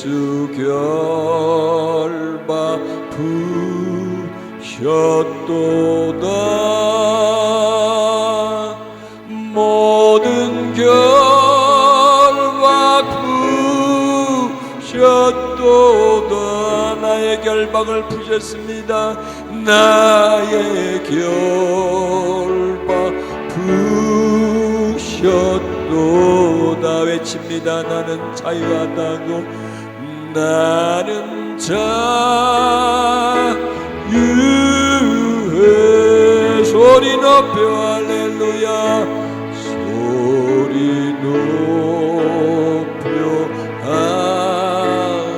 예수 결박부셨도다. 모든 결박부셨도다. 나의 결박을 푸셨습니다. 나의 결박 부셨도다. 외칩니다. 나는 자유하다고. 나는 자유해. 소리 높여 할렐루야. 소리 높여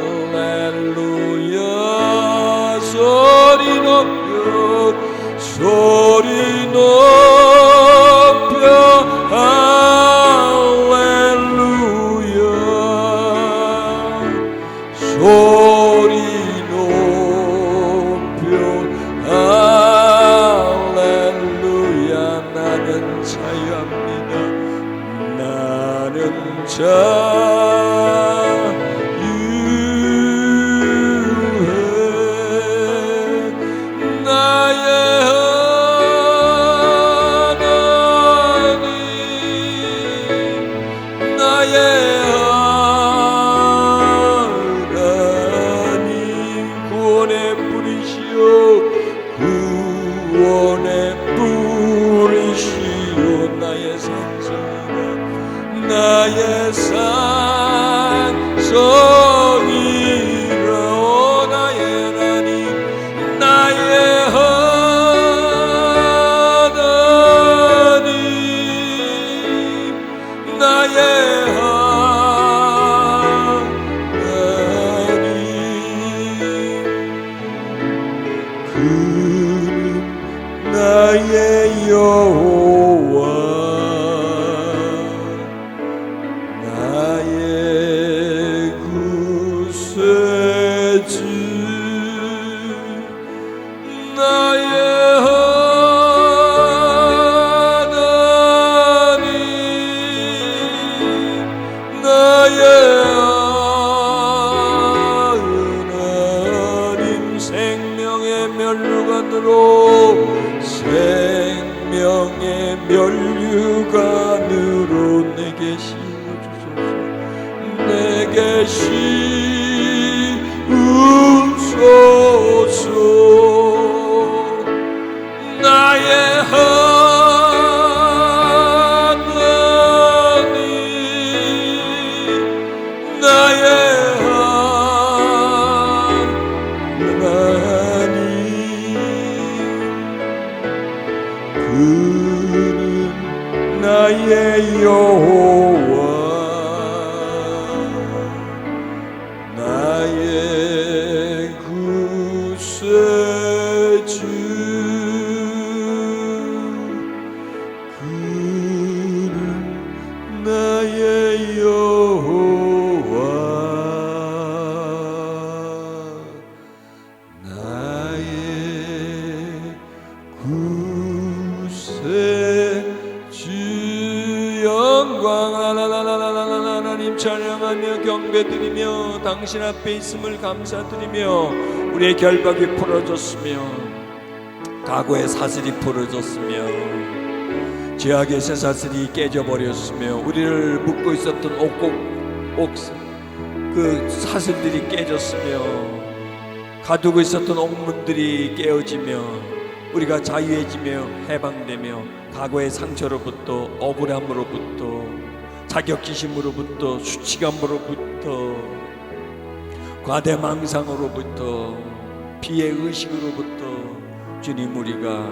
할렐루야. 소리 높여 소리 높여 할렐루야. 소리 높여 할렐루야. 나는 자유합니다. 나는 나의 산성이라. 오 나의 하나님, 나의 하나님, 나의 하나님. 그는 나의 여호와, 나의 구세주, 나의 하나님, 나의 하나님. 생명의 면류관으로, 생명의 면류관으로 내게 내게 씌우소서. 나의 하나님, 나의 하나님. 그는 나의 여호와, 나의 구세주. 그는 나의 여호와, 나의 구세주. 영광 하나님 찬양하며 경배드리며 당신 앞에 있음을 감사드리며, 우리의 결박이 풀어졌으며 과거의 사슬이 풀어졌으며 죄악의 쇠사슬이 깨져버렸으며 우리를 묶고 있었던 그 사슬들이 깨졌으며 가두고 있었던 옥문들이 깨어지며 우리가 자유해지며 해방되며 과거의 상처로부터, 억울함으로부터, 자격지심으로부터, 수치감으로부터, 과대망상으로부터, 피해의식으로부터 주님 우리가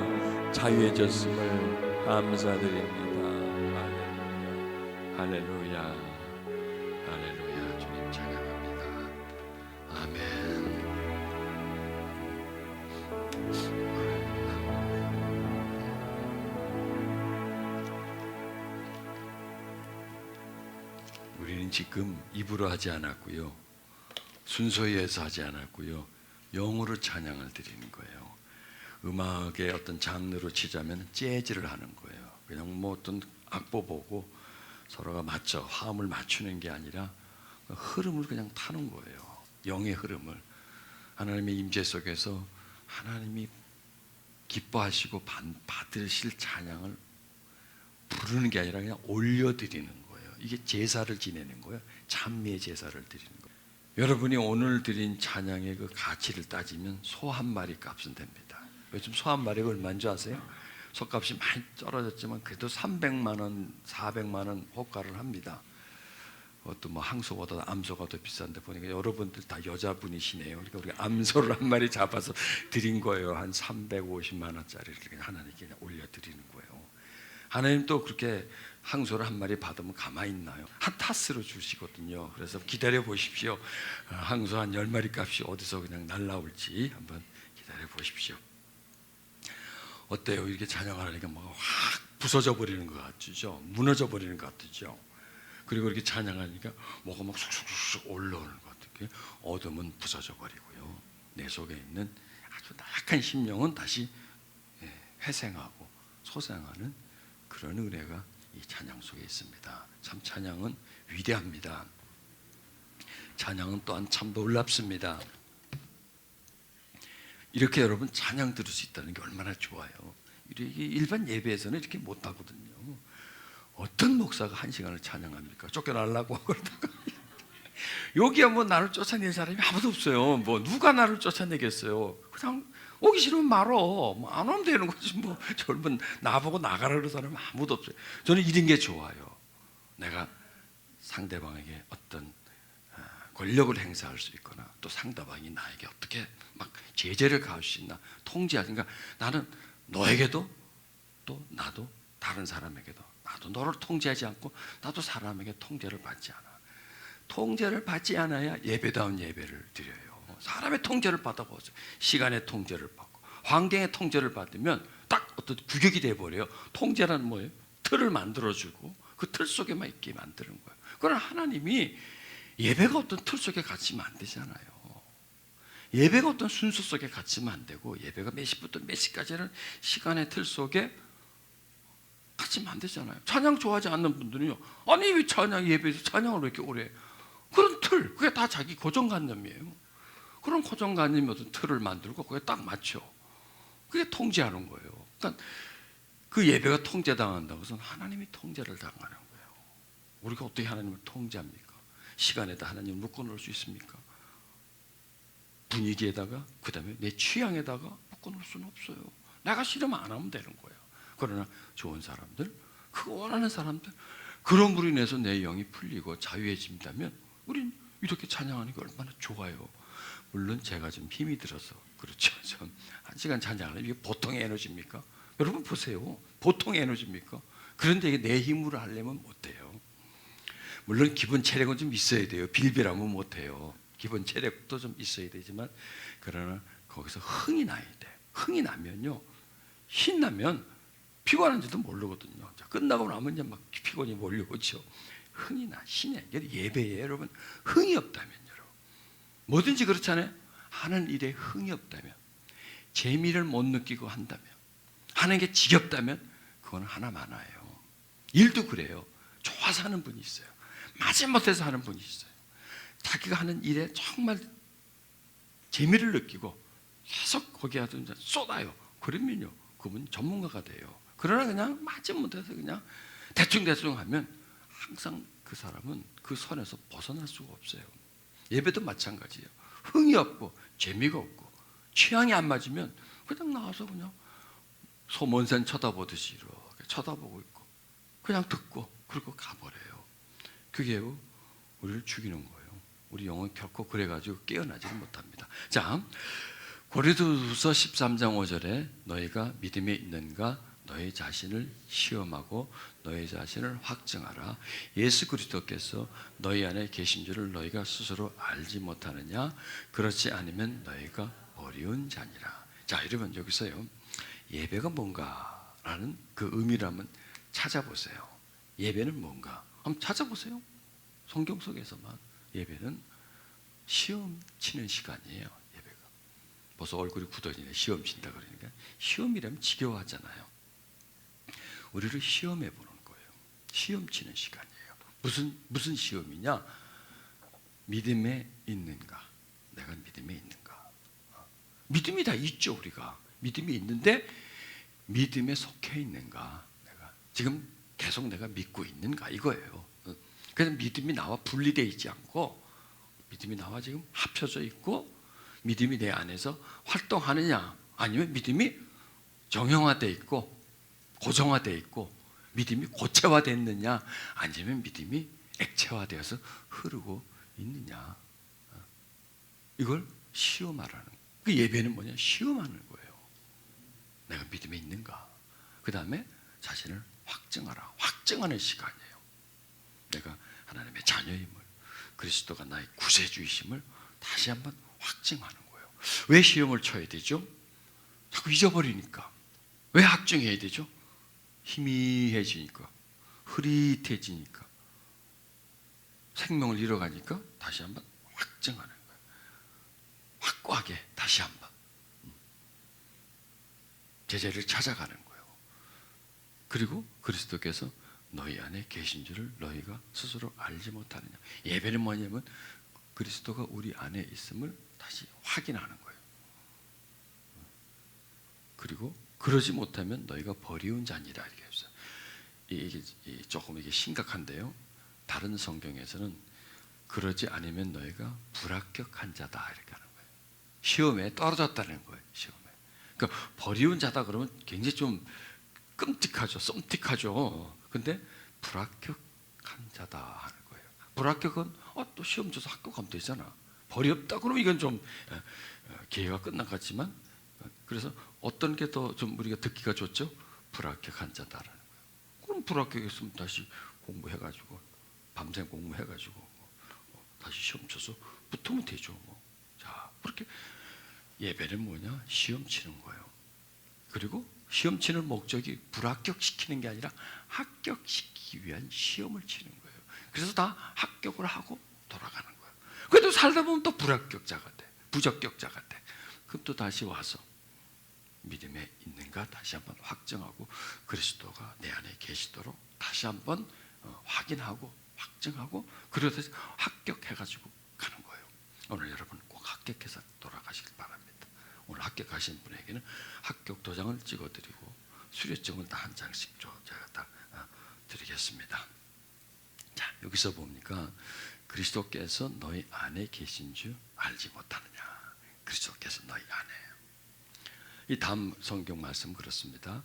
자유해졌음을 감사드립니다. 할렐루야, 할렐루야. 주님 찬양합니다. 아멘. 우리는 지금 입으로 하지 않았고요, 순서에 의해서 하지 않았고요, 영으로 찬양을 드리는 거예요. 음악의 어떤 장르로 치자면 재즈를 하는 거예요. 그냥 뭐 어떤 악보 보고 서로가 맞춰 화음을 맞추는 게 아니라 흐름을 그냥 타는 거예요. 영의 흐름을. 하나님의 임재 속에서 하나님이 기뻐하시고 받으실 찬양을 부르는 게 아니라 그냥 올려드리는 거예요. 이게 제사를 지내는 거예요. 찬미의 제사를 드리는 거예요. 여러분이 오늘 드린 찬양의 그 가치를 따지면 소 한 마리 값은 됩니다. 요즘 소 한 마리가 얼마인 줄 아세요? 소값이 많이 떨어졌지만 그래도 300만 원, 400만 원 호가를 합니다. 그것도 뭐 항소보다 암소가 더 비싼데 보니까 여러분들 다 여자분이시네요. 그러니까 우리가 암소를 한 마리 잡아서 드린 거예요. 한 350만 원짜리를 그냥 하나님께 그냥 올려드리는 거예요. 하나님 또 그렇게 항소를 한 마리 받으면 가만히 있나요? 한 타스로 주시거든요. 그래서 기다려 보십시오. 항소 한 10마리 값이 어디서 그냥 날라올지 한번 기다려 보십시오. 어때요? 이렇게 찬양하니까 막 확 부서져 버리는 것 같죠? 무너져 버리는 것 같죠? 그리고 이렇게 찬양하니까 뭐가 막 쑥쑥쑥 올라오는 것 같아요. 어둠은 부서져 버리고요. 내 속에 있는 아주 나약한 심령은 다시 회생하고 소생하는 그런 은혜가 이 찬양 속에 있습니다. 참 찬양은 위대합니다. 찬양은 또한 참 놀랍습니다. 이렇게 여러분 찬양 들을 수 있다는 게 얼마나 좋아요. 일반 예배에서는 이렇게 못하거든요. 어떤 목사가 1시간을 찬양합니까? 쫓겨나려고 그러다가 여기야 뭐 나를 쫓아낼 사람이 아무도 없어요. 뭐 누가 나를 쫓아내겠어요? 그냥 오기 싫으면 말어. 뭐 안 오면 되는 거지. 뭐 젊은 나보고 나가라 그러는 사람은 아무도 없어요. 저는 이런 게 좋아요. 내가 상대방에게 어떤 권력을 행사할 수 있거나 또 상대방이 나에게 어떻게 막 제재를 가할 수 있나 통제하지. 그러니까 나는 너에게도 또 나도 다른 사람에게도 나도 너를 통제하지 않고 나도 사람에게 통제를 받지 않아. 통제를 받지 않아야 예배다운 예배를 드려요. 사람의 통제를 받아보세요. 시간의 통제를 받고 환경의 통제를 받으면 딱 어떤 규격이 돼버려요. 통제란 뭐예요? 틀을 만들어주고 그 틀 속에만 있게 만드는 거예요. 그러나 하나님이 예배가 어떤 틀 속에 갇히면 안 되잖아요. 예배가 어떤 순서 속에 갇히면 안 되고 예배가 몇 시부터 몇 시까지는 시간의 틀 속에 갇히면 안 되잖아요. 찬양 좋아하지 않는 분들은요, 아니 왜 찬양 예배에서 찬양을 왜 이렇게 오래 해요? 그런 틀, 그게 다 자기 고정관념이에요. 그런 고정관념이 어떤 틀을 만들고 그게 딱 맞춰. 그게 통제하는 거예요. 그러니까 그 예배가 통제당한다고 해서 하나님이 통제를 당하는 거예요. 우리가 어떻게 하나님을 통제합니까? 시간에다 하나님을 묶어놓을 수 있습니까? 분위기에다가 그 다음에 내 취향에다가 묶어놓을 수는 없어요. 내가 싫으면 안 하면 되는 거예요. 그러나 좋은 사람들, 그거 원하는 사람들, 그런 분으로 인해서 내 영이 풀리고 자유해진다면 우린 이렇게 찬양하는 게 얼마나 좋아요. 물론 제가 좀 힘이 들어서 그렇죠. 전 1시간 찬양하는 이게 보통의 에너지입니까? 여러분 보세요. 보통의 에너지입니까? 그런데 이게 내 힘으로 하려면 못해요. 물론 기본 체력은 좀 있어야 돼요. 빌빌하면 못해요. 기본 체력도 좀 있어야 되지만 그러나 거기서 흥이 나야 돼. 흥이 나면요, 신나면 피곤한지도 모르거든요. 자, 끝나고 나면 이제 막 피곤이 몰려오죠. 흥이 나, 신이 예배에 여러분 흥이 없다면 여러분 뭐든지 그렇잖아요. 하는 일에 흥이 없다면, 재미를 못 느끼고 한다면, 하는 게 지겹다면 그건 하나 많아요. 일도 그래요. 좋아서 하는 분이 있어요. 마지못해서 하는 분이 있어요. 자기가 하는 일에 정말 재미를 느끼고 계속 거기에 쏟아요. 그러면요, 그분 전문가가 돼요. 그러나 그냥 마지못해서 그냥 대충대충 하면 항상 그 사람은 그 선에서 벗어날 수가 없어요. 예배도 마찬가지예요. 흥이 없고 재미가 없고 취향이 안 맞으면 그냥 나와서 그냥 소문산 쳐다보듯이 이렇게 쳐다보고 있고 그냥 듣고 그리고 가버려요. 그게 우리를 죽이는 거예요. 우리 영혼 결코 그래가지고 깨어나지는 못합니다. 자, 고린도후서 13장 5절에 너희가 믿음에 있는가 너희 자신을 시험하고 너희 자신을 확증하라. 예수 그리스도께서 너희 안에 계신 줄을 너희가 스스로 알지 못하느냐? 그렇지 않으면 너희가 어려운 자니라. 자, 여러분 여기서요, 예배가 뭔가라는 그 의미를 한번 찾아보세요. 예배는 뭔가 한번 찾아보세요. 성경 속에서만 예배는 시험 치는 시간이에요. 예배가 벌써 얼굴이 굳어지네. 시험 친다 그러니까. 시험이라면 지겨워하잖아요. 우리를 시험해 보는 거예요. 시험 치는 시간이에요. 무슨 시험이냐? 믿음에 있는가? 내가 믿음에 있는가? 믿음이 다 있죠. 우리가 믿음이 있는데 믿음에 속해 있는가? 내가 지금 계속 내가 믿고 있는가? 이거예요. 그래서 믿음이 나와 분리되어 있지 않고 믿음이 나와 지금 합쳐져 있고 믿음이 내 안에서 활동하느냐, 아니면 믿음이 정형화되어 있고 고정화되어 있고 믿음이 고체화됐느냐, 아니면 믿음이 액체화되어서 흐르고 있느냐. 이걸 시험하라는 거예요. 그 예배는 뭐냐? 시험하는 거예요. 내가 믿음에 있는가? 그 다음에 자신을 확증하라. 확증하는 시간이에요. 내가 하나님의 자녀임을, 그리스도가 나의 구세주이심을 다시 한번 확증하는 거예요. 왜 시험을 쳐야 되죠? 자꾸 잊어버리니까. 왜 확증해야 되죠? 희미해지니까, 흐릿해지니까, 생명을 잃어가니까 다시 한번 확증하는 거예요. 확고하게 다시 한번 제자리를 찾아가는 거예요. 그리고 그리스도께서 너희 안에 계신 줄을 너희가 스스로 알지 못하느냐. 예배는 뭐냐면 그리스도가 우리 안에 있음을 다시 확인하는 거예요. 그리고 그러지 못하면 너희가 버리운 자니라 이렇게 했어요. 이게 조금 이게 심각한데요. 다른 성경에서는 그러지 않으면 너희가 불합격한 자다 이렇게 하는 거예요. 시험에 떨어졌다는 거예요. 시험에. 그러니까 버리운 자다 그러면 굉장히 좀 끔찍하죠. 썸틱하죠. 근데 불합격한 자다 하는 거예요. 불합격은 또 시험 쳐서 학교 가면 되잖아. 벌이 없다 그러면 이건 좀 기회가 끝난 것 같지만, 그래서 어떤 게 더 좀 우리가 듣기가 좋죠? 불합격한 자다라는 거예요. 그럼 불합격했으면 다시 공부해가지고 밤샘 공부해가지고 다시 시험 쳐서 붙으면 되죠. 자, 그렇게 예배는 뭐냐? 시험 치는 거예요. 그리고 시험 치는 목적이 불합격시키는 게 아니라 합격시키기 위한 시험을 치는 거예요. 그래서 다 합격을 하고 돌아가는 거예요. 그래도 살다 보면 또 불합격자가 돼. 부적격자가 돼. 그럼 또 다시 와서 믿음에 있는가 다시 한번 확정하고 그리스도가 내 안에 계시도록 다시 한번 확인하고 확증하고 그러다 합격해가지고 가는 거예요. 오늘 여러분 꼭 합격해서 돌아가시길 바랍니다. 오늘 합격하신 분에게는 합격 도장을 찍어드리고 수료증을 다 한 장씩 제가 다 드리겠습니다. 자, 여기서 봅니까? 그리스도께서 너희 안에 계신 줄 알지 못하느냐. 그리스도께서 너희 안에. 이 다음 성경 말씀 그렇습니다.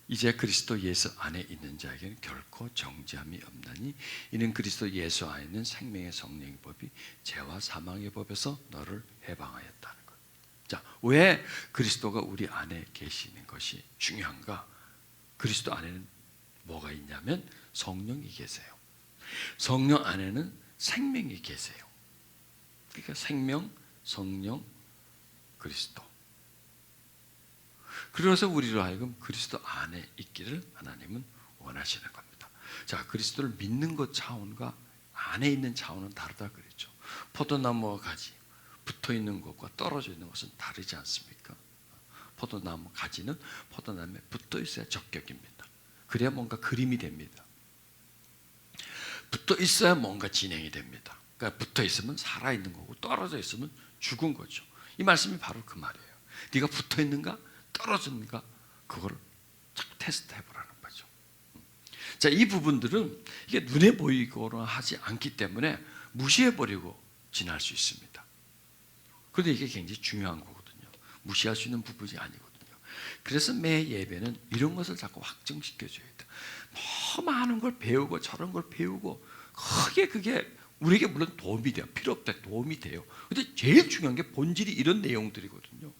이제 그리스도 예수 안에 있는 자에게는 결코 정죄함이 없나니 이는 그리스도 예수 안에 있는 생명의 성령의 법이 죄와 사망의 법에서 너를 해방하였다는 것. 자, 왜 그리스도가 우리 안에 계시는 것이 중요한가? 그리스도 안에는 뭐가 있냐면 성령이 계세요. 성령 안에는 생명이 계세요. 그러니까 생명, 성령, 그리스도. 그래서 우리로 하여금 그리스도 안에 있기를 하나님은 원하시는 겁니다. 자, 그리스도를 믿는 것 차원과 안에 있는 차원은 다르다 그랬죠. 포도나무와 가지 붙어 있는 것과 떨어져 있는 것은 다르지 않습니까? 포도나무 가지는 포도나무에 붙어 있어야 적격입니다. 그래야 뭔가 그림이 됩니다. 붙어 있어야 뭔가 진행이 됩니다. 그러니까 붙어 있으면 살아 있는 거고 떨어져 있으면 죽은 거죠. 이 말씀이 바로 그 말이에요. 네가 붙어 있는가 떨어졌는가 그걸 자꾸 테스트 해보라는 거죠. 자, 이 부분들은 이게 눈에 보이거나 하지 않기 때문에 무시해버리고 지날 수 있습니다. 그런데 이게 굉장히 중요한 거거든요. 무시할 수 있는 부분이 아니거든요. 그래서 매 예배는 이런 것을 자꾸 확증시켜줘야 돼요. 너무 많은 걸 배우고 저런 걸 배우고 크게 그게 우리에게 물론 도움이 돼요. 필요 없다 도움이 돼요. 근데 제일 중요한 게 본질이 이런 내용들이거든요.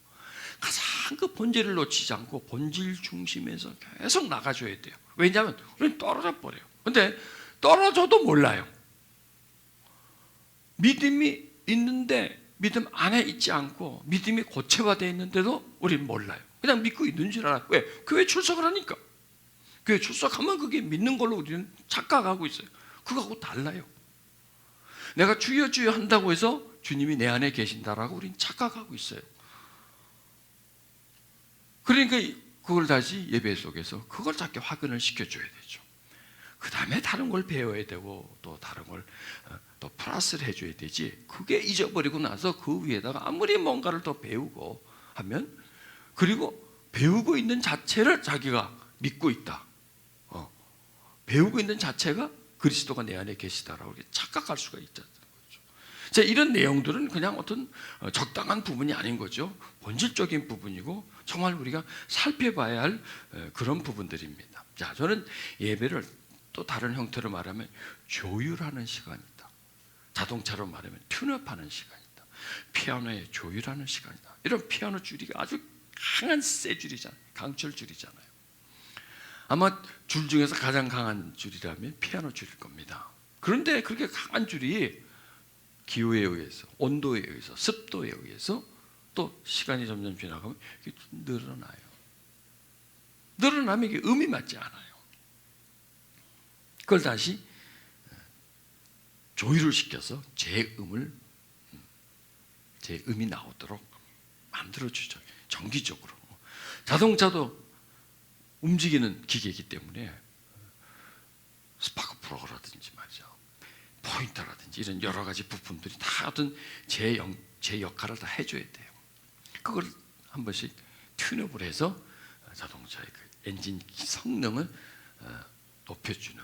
가장 그 본질을 놓치지 않고 본질 중심에서 계속 나가줘야 돼요. 왜냐하면 우리는 떨어져 버려요. 근데 떨어져도 몰라요. 믿음이 있는데 믿음 안에 있지 않고 믿음이 고체화되어 있는데도 우리는 몰라요. 그냥 믿고 있는 줄 알아요. 왜? 교회 출석을 하니까. 교회 출석하면 그게 믿는 걸로 우리는 착각하고 있어요. 그거하고 달라요. 내가 주여 주여 한다고 해서 주님이 내 안에 계신다라고 우리는 착각하고 있어요. 그러니까 그걸 다시 예배 속에서 그걸 자꾸 확인을 시켜줘야 되죠. 그 다음에 다른 걸 배워야 되고 또 다른 걸 또 플러스를 해줘야 되지. 그게 잊어버리고 나서 그 위에다가 아무리 뭔가를 더 배우고 하면, 그리고 배우고 있는 자체를 자기가 믿고 있다, 배우고 있는 자체가 그리스도가 내 안에 계시다라고 착각할 수가 있다는 거죠. 자, 이런 내용들은 그냥 어떤 적당한 부분이 아닌 거죠. 본질적인 부분이고 정말 우리가 살펴봐야 할 그런 부분들입니다. 자, 저는 예배를 또 다른 형태로 말하면 조율하는 시간이다. 자동차로 말하면 튠업하는 시간이다. 피아노의 조율하는 시간이다. 이런 피아노 줄이가 아주 강한 쇠 줄이잖아요. 강철 줄이잖아요. 아마 줄 중에서 가장 강한 줄이라면 피아노 줄일 겁니다. 그런데 그렇게 강한 줄이 기후에 의해서, 온도에 의해서, 습도에 의해서 또 시간이 점점 지나가면 이게 늘어나요. 늘어나면 이게 음이 맞지 않아요. 그걸 다시 조율을 시켜서 제 음이 나오도록 만들어주죠. 정기적으로. 자동차도 움직이는 기계이기 때문에 스파크 플러그라든지 말이죠, 포인터라든지 이런 여러 가지 부품들이 다 어떤 제 역할을 다 해줘야 돼요. 그걸 한 번씩 튠업을 해서 자동차의 그 엔진 성능을 높여주는,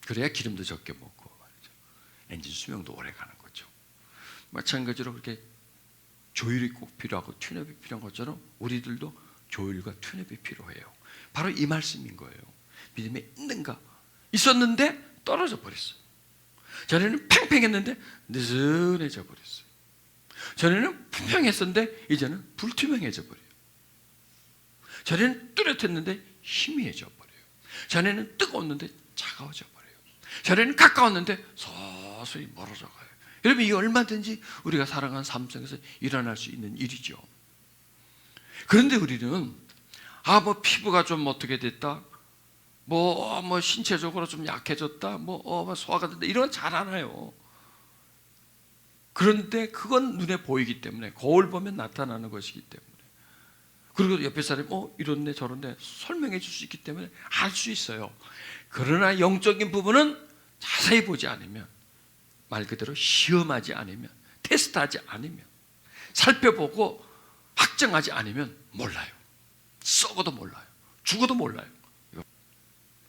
그래야 기름도 적게 먹고 말이죠, 엔진 수명도 오래 가는 거죠. 마찬가지로 그렇게 조율이 꼭 필요하고 튠업이 필요한 것처럼 우리들도 조율과 튠업이 필요해요. 바로 이 말씀인 거예요. 믿음에 있는가? 있었는데 떨어져 버렸어요. 전에는 팽팽했는데 느슨해져 버렸어요. 전에는 분명했었는데 이제는 불투명해져 버려요. 전에는 뚜렷했는데 희미해져 버려요. 전에는 뜨거웠는데 차가워져 버려요. 전에는 가까웠는데 서서히 멀어져 가요. 여러분, 이게 얼마든지 우리가 살아가는 삶 속에서 일어날 수 있는 일이죠. 그런데 우리는 뭐 피부가 좀 어떻게 됐다, 뭐 신체적으로 좀 약해졌다, 소화가 된다, 이런 건 잘 알아요. 그런데 그건 눈에 보이기 때문에, 거울 보면 나타나는 것이기 때문에, 그리고 옆에 사람이 이런데 저런데 설명해 줄 수 있기 때문에 알 수 있어요. 그러나 영적인 부분은 자세히 보지 않으면, 말 그대로 시험하지 않으면, 테스트하지 않으면, 살펴보고 확정하지 않으면 몰라요. 썩어도 몰라요. 죽어도 몰라요.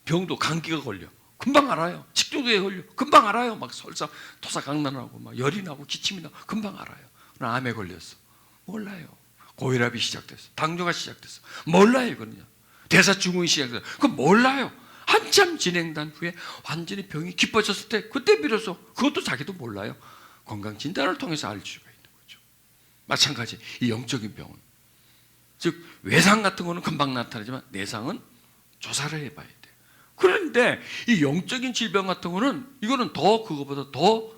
병도 감기가 걸려 금방 알아요. 식중독에 걸려 금방 알아요. 막 설사 토사강난하고 막 열이 나고 기침이 나고 금방 알아요. 그러나 암에 걸렸어, 몰라요. 고혈압이 시작됐어, 당뇨가 시작됐어, 몰라요. 그러냐, 대사증후군이 시작됐어, 그건 몰라요. 한참 진행된 후에 완전히 병이 깊어졌을 때, 그때 비로소 그것도 자기도 몰라요. 건강진단을 통해서 알 수가 있는 거죠. 마찬가지 이 영적인 병은, 즉 외상 같은 거는 금방 나타나지만 내상은 조사를 해봐야 돼요. 그런데 이 영적인 질병 같은 거는, 이거는 더 그거보다 더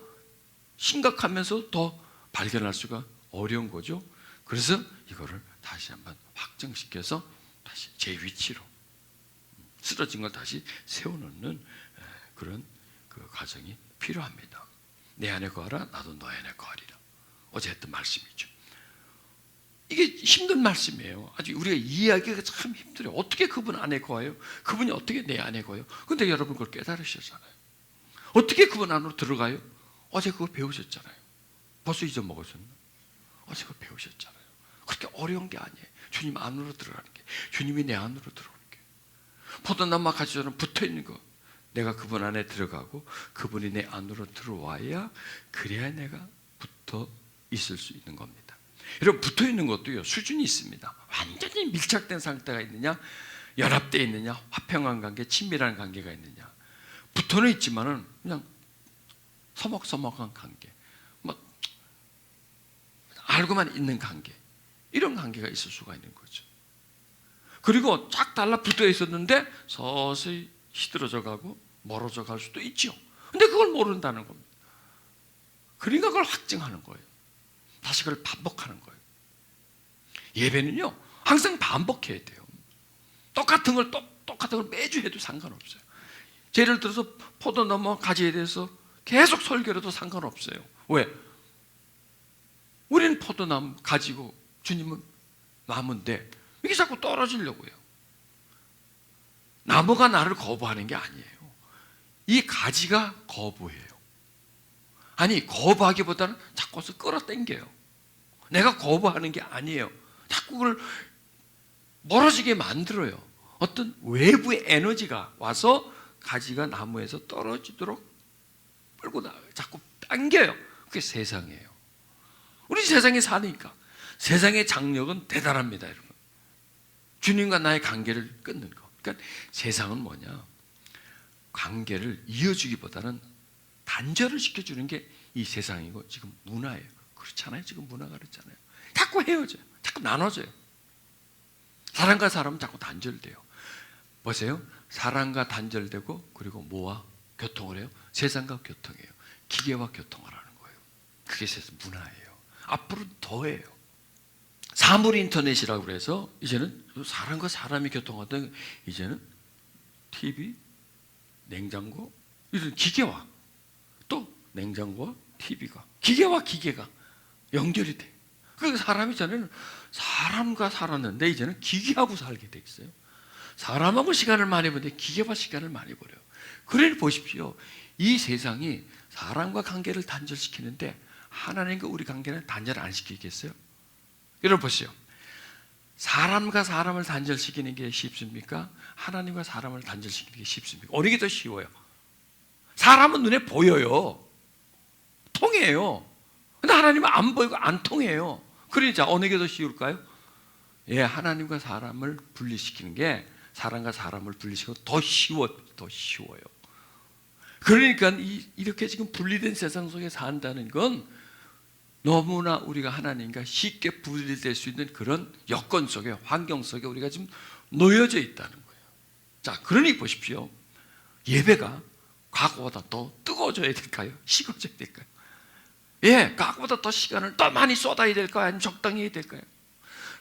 심각하면서 더 발견할 수가 어려운 거죠. 그래서 이거를 다시 한번 확정시켜서 다시 제 위치로 쓰러진 걸 다시 세워놓는 그런 그 과정이 필요합니다. 내 안에 거하라, 나도 너 안에 거하리라. 어제 했던 말씀이죠. 이게 힘든 말씀이에요. 아주 우리가 이해하기가 참 힘들어요. 어떻게 그분 안에 거해요? 그분이 어떻게 내 안에 거해요? 근데 여러분 그걸 깨달으셨잖아요. 어떻게 그분 안으로 들어가요? 어제 그걸 배우셨잖아요. 벌써 잊어먹었었나? 어제 그걸 배우셨잖아요. 그렇게 어려운 게 아니에요. 주님 안으로 들어가는 게, 주님이 내 안으로 들어오는 게. 포도나무 가지처럼 붙어있는 거, 내가 그분 안에 들어가고 그분이 내 안으로 들어와야, 그래야 내가 붙어 있을 수 있는 겁니다. 여러분, 붙어 있는 것도요, 수준이 있습니다. 완전히 밀착된 상태가 있느냐, 연합되어 있느냐, 화평한 관계, 친밀한 관계가 있느냐. 붙어는 있지만은 그냥 서먹서먹한 관계, 막 알고만 있는 관계, 이런 관계가 있을 수가 있는 거죠. 그리고 쫙 달라붙어 있었는데 서서히 시들어져 가고 멀어져 갈 수도 있죠. 근데 그걸 모른다는 겁니다. 그러니까 그걸 확증하는 거예요. 다시 그걸 반복하는 거예요. 예배는요, 항상 반복해야 돼요. 똑같은 걸 매주 해도 상관없어요. 예를 들어서 포도나무 가지에 대해서 계속 설교를 해도 상관없어요. 왜? 우리는 포도나무 가지고 주님은 나무인데 이게 자꾸 떨어지려고 해요. 나무가 나를 거부하는 게 아니에요. 이 가지가 거부해요. 아니, 거부하기보다는 자꾸 끌어당겨요. 내가 거부하는 게 아니에요. 자꾸 그걸 멀어지게 만들어요. 어떤 외부의 에너지가 와서 가지가 나무에서 떨어지도록 끌고 나가요. 자꾸 당겨요. 그게 세상이에요. 우리 세상에 사니까 세상의 장력은 대단합니다, 여러분. 주님과 나의 관계를 끊는 거. 그러니까 세상은 뭐냐? 관계를 이어주기보다는 단절을 시켜주는 게 이 세상이고 지금 문화예요. 그렇잖아요. 지금 문화가 그렇잖아요. 자꾸 헤어져요. 자꾸 나눠져요. 사람과 사람은 자꾸 단절돼요. 보세요. 사람과 단절되고 그리고 뭐와 교통을 해요? 세상과 교통해요. 기계와 교통을 하는 거예요. 그게 세상 문화예요. 앞으로 더해요. 사물 인터넷이라고 그래서 이제는 사람과 사람이 교통하던 이제는 TV, 냉장고 이런 기계와 또 냉장고와 TV가 기계와 기계가 연결이 돼요. 그 사람이 전에는 사람과 살았는데 이제는 기계하고 살게 돼 있어요. 사람하고 시간을 많이 보는데 기계와 시간을 많이 보려요. 그래 보십시오. 이 세상이 사람과 관계를 단절시키는데 하나님과 우리 관계는 단절 안 시키겠어요? 여러분 보시죠. 사람과 사람을 단절시키는 게 쉽습니까? 하나님과 사람을 단절시키는 게 쉽습니까? 어느 게 더 쉬워요? 사람은 눈에 보여요. 통해요. 근데 하나님은 안 보이고 안 통해요. 그러니까 어느 게 더 쉬울까요? 예, 하나님과 사람을 분리시키는 게 사람과 사람을 분리시키고 더 쉬워요. 그러니까 이렇게 지금 분리된 세상 속에 산다는 건 너무나 우리가 하나님과 쉽게 분리될 수 있는 그런 여건 속에, 환경 속에 우리가 지금 놓여져 있다는 거예요. 자, 그러니 보십시오. 예배가 과거보다 더 뜨거워져야 될까요? 식어져야 될까요? 예, 과거보다 더 시간을 더 많이 쏟아야 될까요? 아니면 적당히 해야 될까요?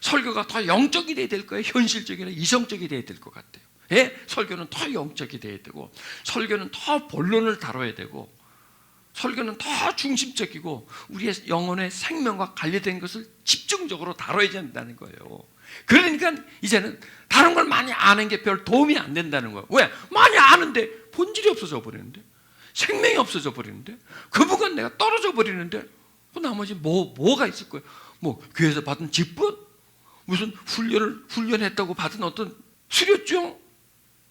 설교가 더 영적이 돼야 될까요? 현실적이나 이성적이 돼야 될 것 같아요. 예, 설교는 더 영적이 돼야 되고, 설교는 더 본론을 다뤄야 되고, 설교는 더 중심적이고 우리의 영혼의 생명과 관련된 것을 집중적으로 다뤄야 된다는 거예요. 그러니까 이제는 다른 걸 많이 아는 게 별 도움이 안 된다는 거예요. 왜? 많이 아는데 본질이 없어져 버리는데, 생명이 없어져 버리는데, 그 부분 내가 떨어져 버리는데, 그 나머지 뭐가 있을 거예요? 뭐 교회에서 받은 직분, 무슨 훈련했다고 받은 어떤 수료증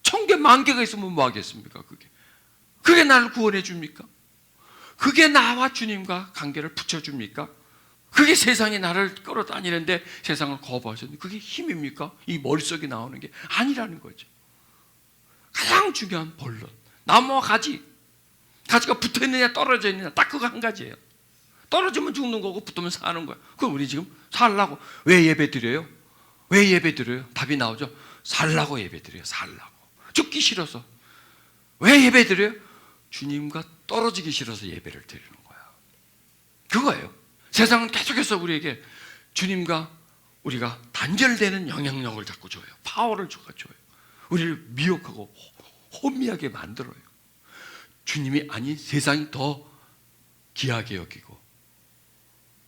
1000개, 10,000개가 있으면 뭐 하겠습니까? 그게 나를 구원해 줍니까? 그게 나와 주님과 관계를 붙여줍니까? 그게 세상이 나를 끌어다니는데 세상을 거부하셨는데 그게 힘입니까? 이 머릿속에 나오는 게 아니라는 거죠. 가장 중요한 본론, 나무와 가지가 붙어있느냐 떨어져 있느냐, 딱 그거 한 가지예요. 떨어지면 죽는 거고 붙으면 사는 거예요. 그럼 우리 지금 살라고 왜 예배 드려요? 왜 예배 드려요? 답이 나오죠. 살라고 예배 드려요. 살라고. 죽기 싫어서. 왜 예배 드려요? 주님과 떨어지기 싫어서 예배를 드리는 거야. 그거예요. 세상은 계속해서 우리에게 주님과 우리가 단절되는 영향력을 자꾸 줘요. 파워를 줘요. 우리를 미혹하고 혼미하게 만들어요. 주님이 아닌 세상이 더 귀하게 여기고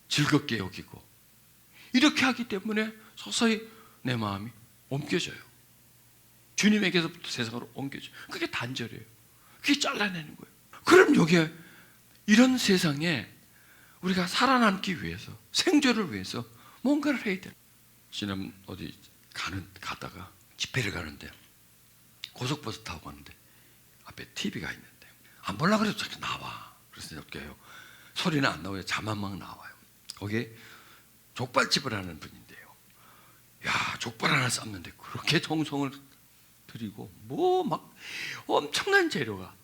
즐겁게 여기고 이렇게 하기 때문에 서서히 내 마음이 옮겨져요. 주님에게서부터 세상으로 옮겨져요. 그게 단절이에요. 그게 잘라내는 거예요. 그럼 여기에 이런 세상에 우리가 살아남기 위해서, 생존을 위해서 뭔가를 해야 돼요. 지난 어디 가다가 집회를 가는데 고속버스 타고 가는데 앞에 TV가 있는데 안 보려고 그래도 자꾸 나와. 그래서 어떻게 해요? 소리는 안 나와요. 자만 막 나와요. 거기에 족발집을 하는 분인데요. 야, 족발 하나 삶는데 그렇게 정성을 들이고 뭐 막 엄청난 재료가,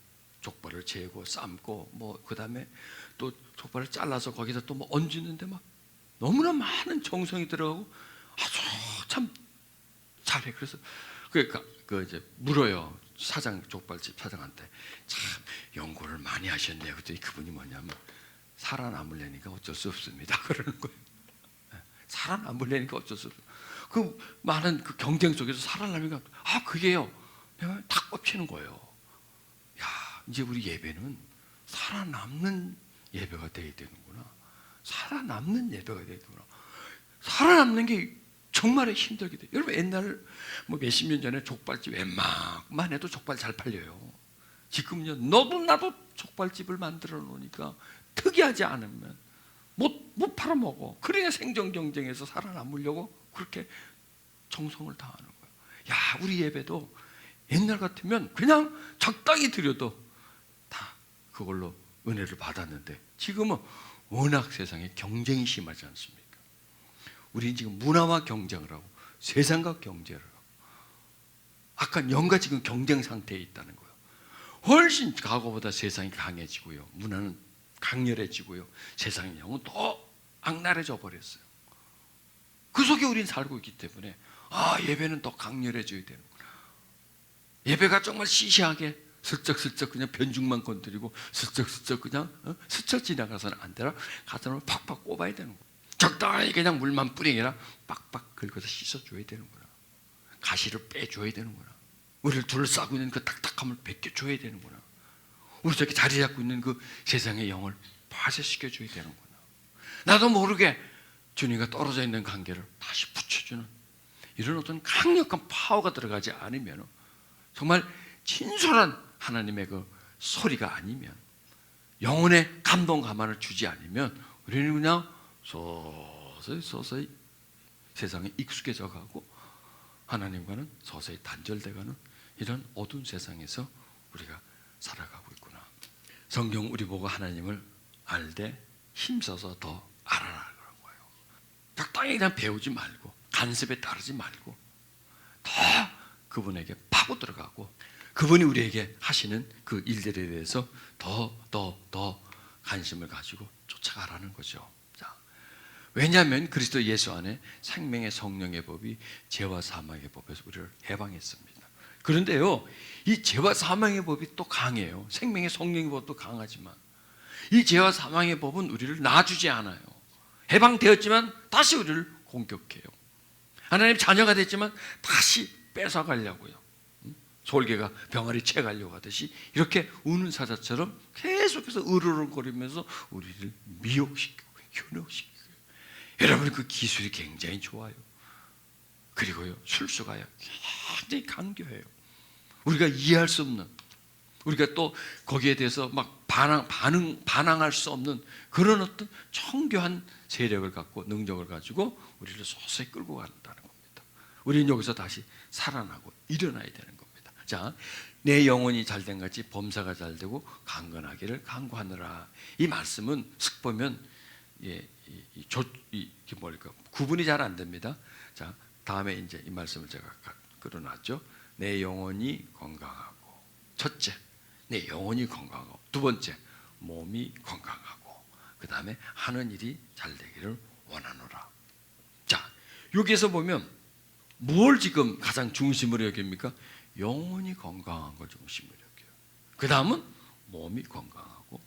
족발을 재고 삶고 뭐 그다음에 또 족발을 잘라서 거기다 또 뭐 얹는데 막 너무나 많은 정성이 들어가고 아주 참 잘해. 그래서 그 이제 물어요. 족발집 사장한테. 참 연구를 많이 하셨네요. 그랬더니 그분이 뭐냐면 살아남으려니까 어쩔 수 없습니다. 그러는 거예요. 살아남으려니까 어쩔 수 없어요. 그 많은 그 경쟁 속에서 살아남으니까 그게요. 내가 탁 꼽히는 거예요. 야, 이제 우리 예배는 살아남는 예배가 돼야 되는구나. 살아남는 예배가 돼야 되구나. 살아남는 게 정말 힘들게 돼요. 여러분 옛날 뭐 몇십 년 전에 족발집 웬만만 해도 족발 잘 팔려요. 지금요 너도 나도 족발집을 만들어 놓으니까 특이하지 않으면 못 팔아먹어. 그러니까 생존 경쟁에서 살아남으려고 그렇게 정성을 다하는 거예요. 야, 우리 예배도 옛날 같으면 그냥 적당히 드려도 다 그걸로 은혜를 받았는데 지금은 워낙 세상에 경쟁이 심하지 않습니까? 우리는 지금 문화와 경쟁을 하고 세상과 경쟁을 하고 아까 영과 지금 경쟁 상태에 있다는 거예요. 훨씬 과거보다 세상이 강해지고요, 문화는 강렬해지고요, 세상의 영은 더 악랄해져 버렸어요. 그 속에 우리는 살고 있기 때문에 예배는 더 강렬해져야 되는구나. 예배가 정말 시시하게 슬쩍슬쩍 그냥 변죽만 건드리고 슬쩍슬쩍 그냥 스쳐 지나가서는 안 되나, 가서는 팍팍 꼽아야 되는 거야. 적당히 그냥 물만 뿌리기라 빡빡 긁어서 씻어줘야 되는구나. 가시를 빼줘야 되는구나. 우리를 둘러싸고 있는 그 딱딱함을 벗겨줘야 되는구나. 우리 저렇게 자리 잡고 있는 그 세상의 영을 파쇄시켜줘야 되는구나. 나도 모르게 주님과 떨어져 있는 관계를 다시 붙여주는 이런 어떤 강력한 파워가 들어가지 않으면, 정말 진솔한 하나님의 그 소리가 아니면, 영혼의 감동 감화를 주지 않으면 우리는 그냥 서서히 세상에 익숙해져 가고 하나님과는 서서히 단절돼가는 이런 어두운 세상에서 우리가 살아가고 있구나. 성경 우리 보고 하나님을 알되 힘써서 더 알아라 그런 거예요. 적당히 그냥 배우지 말고 간섭에 따르지 말고 더 그분에게 파고 들어가고 그분이 우리에게 하시는 그 일들에 대해서 더 관심을 가지고 쫓아가라는 거죠. 자, 왜냐하면 그리스도 예수 안에 생명의 성령의 법이 죄와 사망의 법에서 우리를 해방했습니다. 그런데요, 이 죄와 사망의 법이 또 강해요. 생명의 성령의 법도 강하지만 이 죄와 사망의 법은 우리를 놔주지 않아요. 해방되었지만 다시 우리를 공격해요. 하나님 자녀가 됐지만 다시 뺏어가려고요. 솔개가 병아리 채가려고 하듯이 이렇게 우는 사자처럼 계속해서 으르렁거리면서 우리를 미혹시키고 현혹시키고. 여러분, 그 기술이 굉장히 좋아요. 그리고요, 술수가요 굉장히 강교해요. 우리가 이해할 수 없는, 우리가 또 거기에 대해서 막 반항할 수 없는 그런 어떤 청교한 세력을 갖고 능력을 가지고 우리를 서서히 끌고 간다는 겁니다. 우리는 여기서 다시 살아나고 일어나야 되는 겁니다. 자, 내 영혼이 잘된 같이 범사가 잘되고 강건하기를 간구하느라. 이 말씀은 슥 보면 이게 뭘까, 구분이 잘 안 됩니다. 자, 다음에 이제 이 말씀을 제가 끌어놨죠. 내 영혼이 건강하고, 첫째, 내 영혼이 건강하고, 두 번째, 몸이 건강하고, 그 다음에 하는 일이 잘 되기를 원하노라. 자, 여기에서 보면 뭘 지금 가장 중심으로 여깁니까? 영혼이 건강한 걸 중심으로 여겨요. 그 다음은 몸이 건강하고,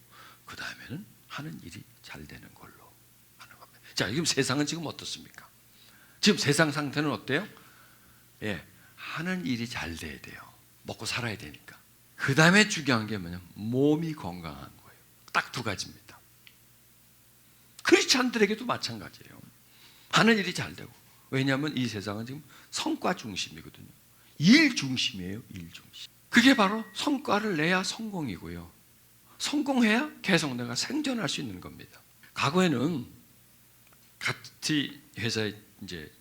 그 다음에는 하는 일이 잘 되는 걸로 하는 겁니다. 자, 지금 세상은 지금 어떻습니까? 지금 세상 상태는 어때요? 하는 일이 잘 돼야 돼요. 먹고 살아야 되니까. 그 다음에 중요한 게 뭐냐면 몸이 건강한 거예요. 딱 두 가지입니다. 크리스찬들에게도 마찬가지예요. 하는 일이 잘 되고. 왜냐하면 이 세상은 지금 성과 중심이거든요. 일 중심이에요. 일 중심. 그게 바로 성과를 내야 성공이고요, 성공해야 계속 내가 생존할 수 있는 겁니다. 과거에는 같이 회사에 이제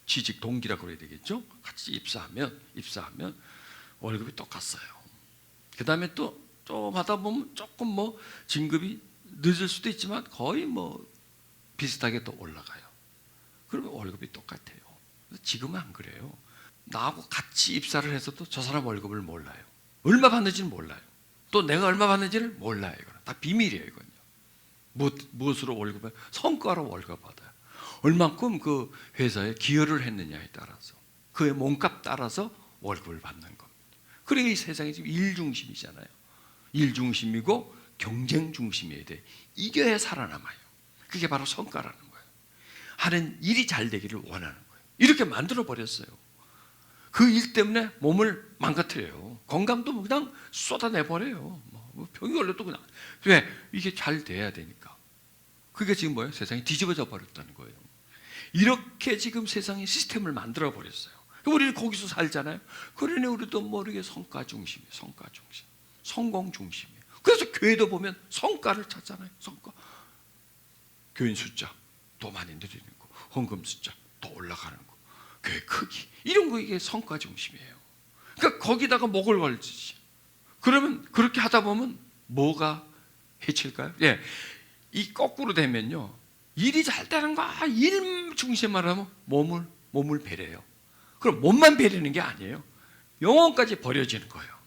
취직 동기라고 그래야 되겠죠? 같이 입사하면 월급이 똑같아요. 그 다음에 또 좀 하다 보면 조금 뭐 진급이 늦을 수도 있지만 거의 뭐 비슷하게 또 올라가요. 그러면 월급이 똑같아요. 지금은 안 그래요. 나하고 같이 입사를 해서도 저 사람 월급을 몰라요. 얼마 받는지는 몰라요. 또 내가 얼마 받는지를 몰라요. 이거는 다 비밀이에요. 이건요. 무엇으로 월급을? 성과로 월급 받아요. 얼만큼 그 회사에 기여를 했느냐에 따라서, 그의 몸값 따라서 월급을 받는 겁니다. 그러니까 이 세상이 지금 일 중심이잖아요. 일 중심이고 경쟁 중심이어야 돼. 이겨야 살아남아요. 그게 바로 성과라는 거예요. 하는 일이 잘 되기를 원하는 거예요. 이렇게 만들어 버렸어요. 그 일 때문에 몸을 망가뜨려요. 건강도 그냥 쏟아내 버려요. 뭐 병이 걸려도 그냥. 왜? 이게 잘 돼야 되니까. 그게 지금 뭐예요? 세상이 뒤집어져 버렸다는 거예요. 이렇게 지금 세상의 시스템을 만들어 버렸어요. 우리는 거기서 살잖아요. 그러니 우리도 모르게 성과 중심이에요. 성과 중심, 성공 중심이에요. 그래서 교회도 보면 성과를 찾잖아요. 성과. 교인 숫자 더 많이 늘리는 거, 헌금 숫자 더 올라가는 거, 교회 크기, 이런 거, 이게 성과 중심이에요. 그러니까 거기다가 목을 걸지. 그러면 그렇게 하다 보면 뭐가 해칠까요? 예, 이 거꾸로 되면요, 일이 잘 되는 거, 일 중심만 하면 몸을 배려해요. 그럼 몸만 배리는 게 아니에요. 영혼까지 버려지는 거예요.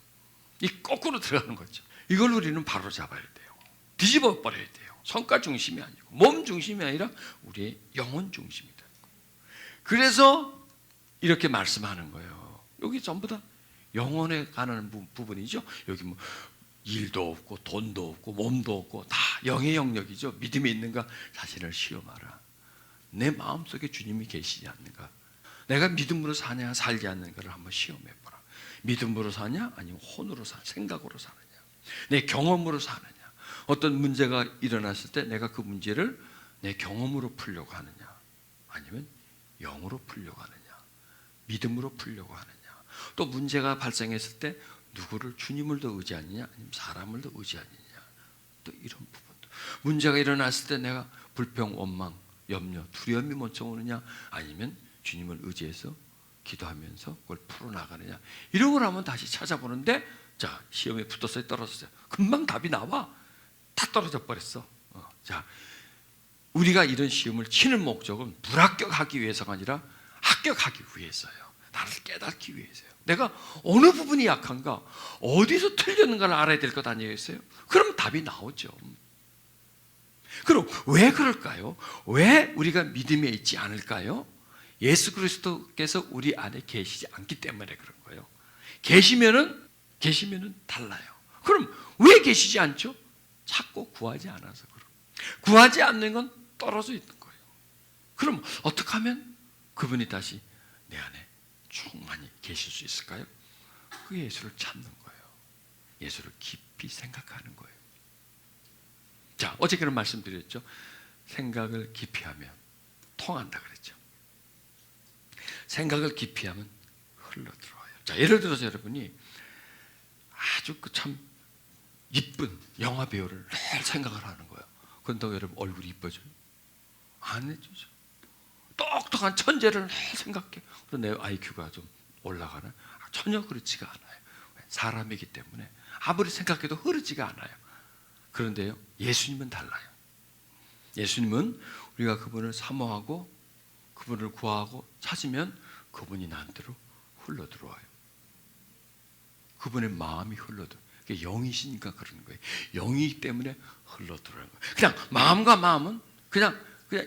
이 거꾸로 들어가는 거죠. 이걸 우리는 바로 잡아야 돼요. 뒤집어 버려야 돼요. 성과 중심이 아니고 몸 중심이 아니라 우리의 영혼 중심이다. 그래서 이렇게 말씀하는 거예요. 여기 전부 다 영혼에 관한 부분이죠. 여기 뭐 일도 없고 돈도 없고 몸도 없고 다 영의 영역이죠. 믿음이 있는가 자신을 시험하라. 내 마음속에 주님이 계시지 않는가. 내가 믿음으로 사냐 살지 않는가를 한번 시험해보라. 믿음으로 사냐 아니면 혼으로 사냐, 생각으로 사느냐, 내 경험으로 사느냐. 어떤 문제가 일어났을 때 내가 그 문제를 내 경험으로 풀려고 하느냐 아니면 영으로 풀려고 하느냐, 믿음으로 풀려고 하느냐. 또 문제가 발생했을 때 누구를, 주님을 더 의지하느냐 아니면 사람을 더 의지하느냐. 또 이런 부분도, 문제가 일어났을 때 내가 불평, 원망, 염려, 두려움이 먼저 오느냐 아니면 주님을 의지해서 기도하면서 그걸 풀어나가느냐. 이런 걸 하면 다시 찾아보는데, 자, 시험에 붙었어요, 떨어졌어요. 금방 답이 나와. 다 떨어져 버렸어. 자, 우리가 이런 시험을 치는 목적은 불합격하기 위해서가 아니라 합격하기 위해서예요. 나를 깨닫기 위해서요. 내가 어느 부분이 약한가, 어디서 틀렸는가를 알아야 될 것 아니겠어요? 그럼 답이 나오죠. 그럼 왜 그럴까요? 왜 우리가 믿음에 있지 않을까요? 예수 그리스도께서 우리 안에 계시지 않기 때문에 그런 거예요. 계시면은 달라요. 그럼 왜 계시지 않죠? 찾고 구하지 않아서 그럼. 구하지 않는 건 떨어져 있는 거예요. 그럼 어떻게 하면 그분이 다시 내 안에 충만히 계실 수 있을까요? 그 예수를 찾는 거예요. 예수를 깊이 생각하는 거예요. 자, 어저께는 말씀드렸죠. 생각을 깊이 하면 통한다 그랬죠. 생각을 깊이 하면 흘러들어와요. 자, 예를 들어서 여러분이 아주 참 이쁜 영화 배우를 늘 생각을 하는 거예요. 그런다고 여러분 얼굴이 이뻐져요? 안 해주죠. 똑똑한 천재를 늘 생각해. 그런데 내 IQ가 좀 올라가나? 전혀 그렇지가 않아요. 사람이기 때문에 아무리 생각해도 흐르지가 않아요. 그런데요, 예수님은 달라요. 예수님은 우리가 그분을 사모하고 그분을 구하고 찾으면 그분이 나한테로 흘러들어와요. 그분의 마음이 흘러들어요. 영이시니까 그러는 거예요. 영이기 때문에 흘러들어오는 거예요. 그냥 마음과 마음은 그냥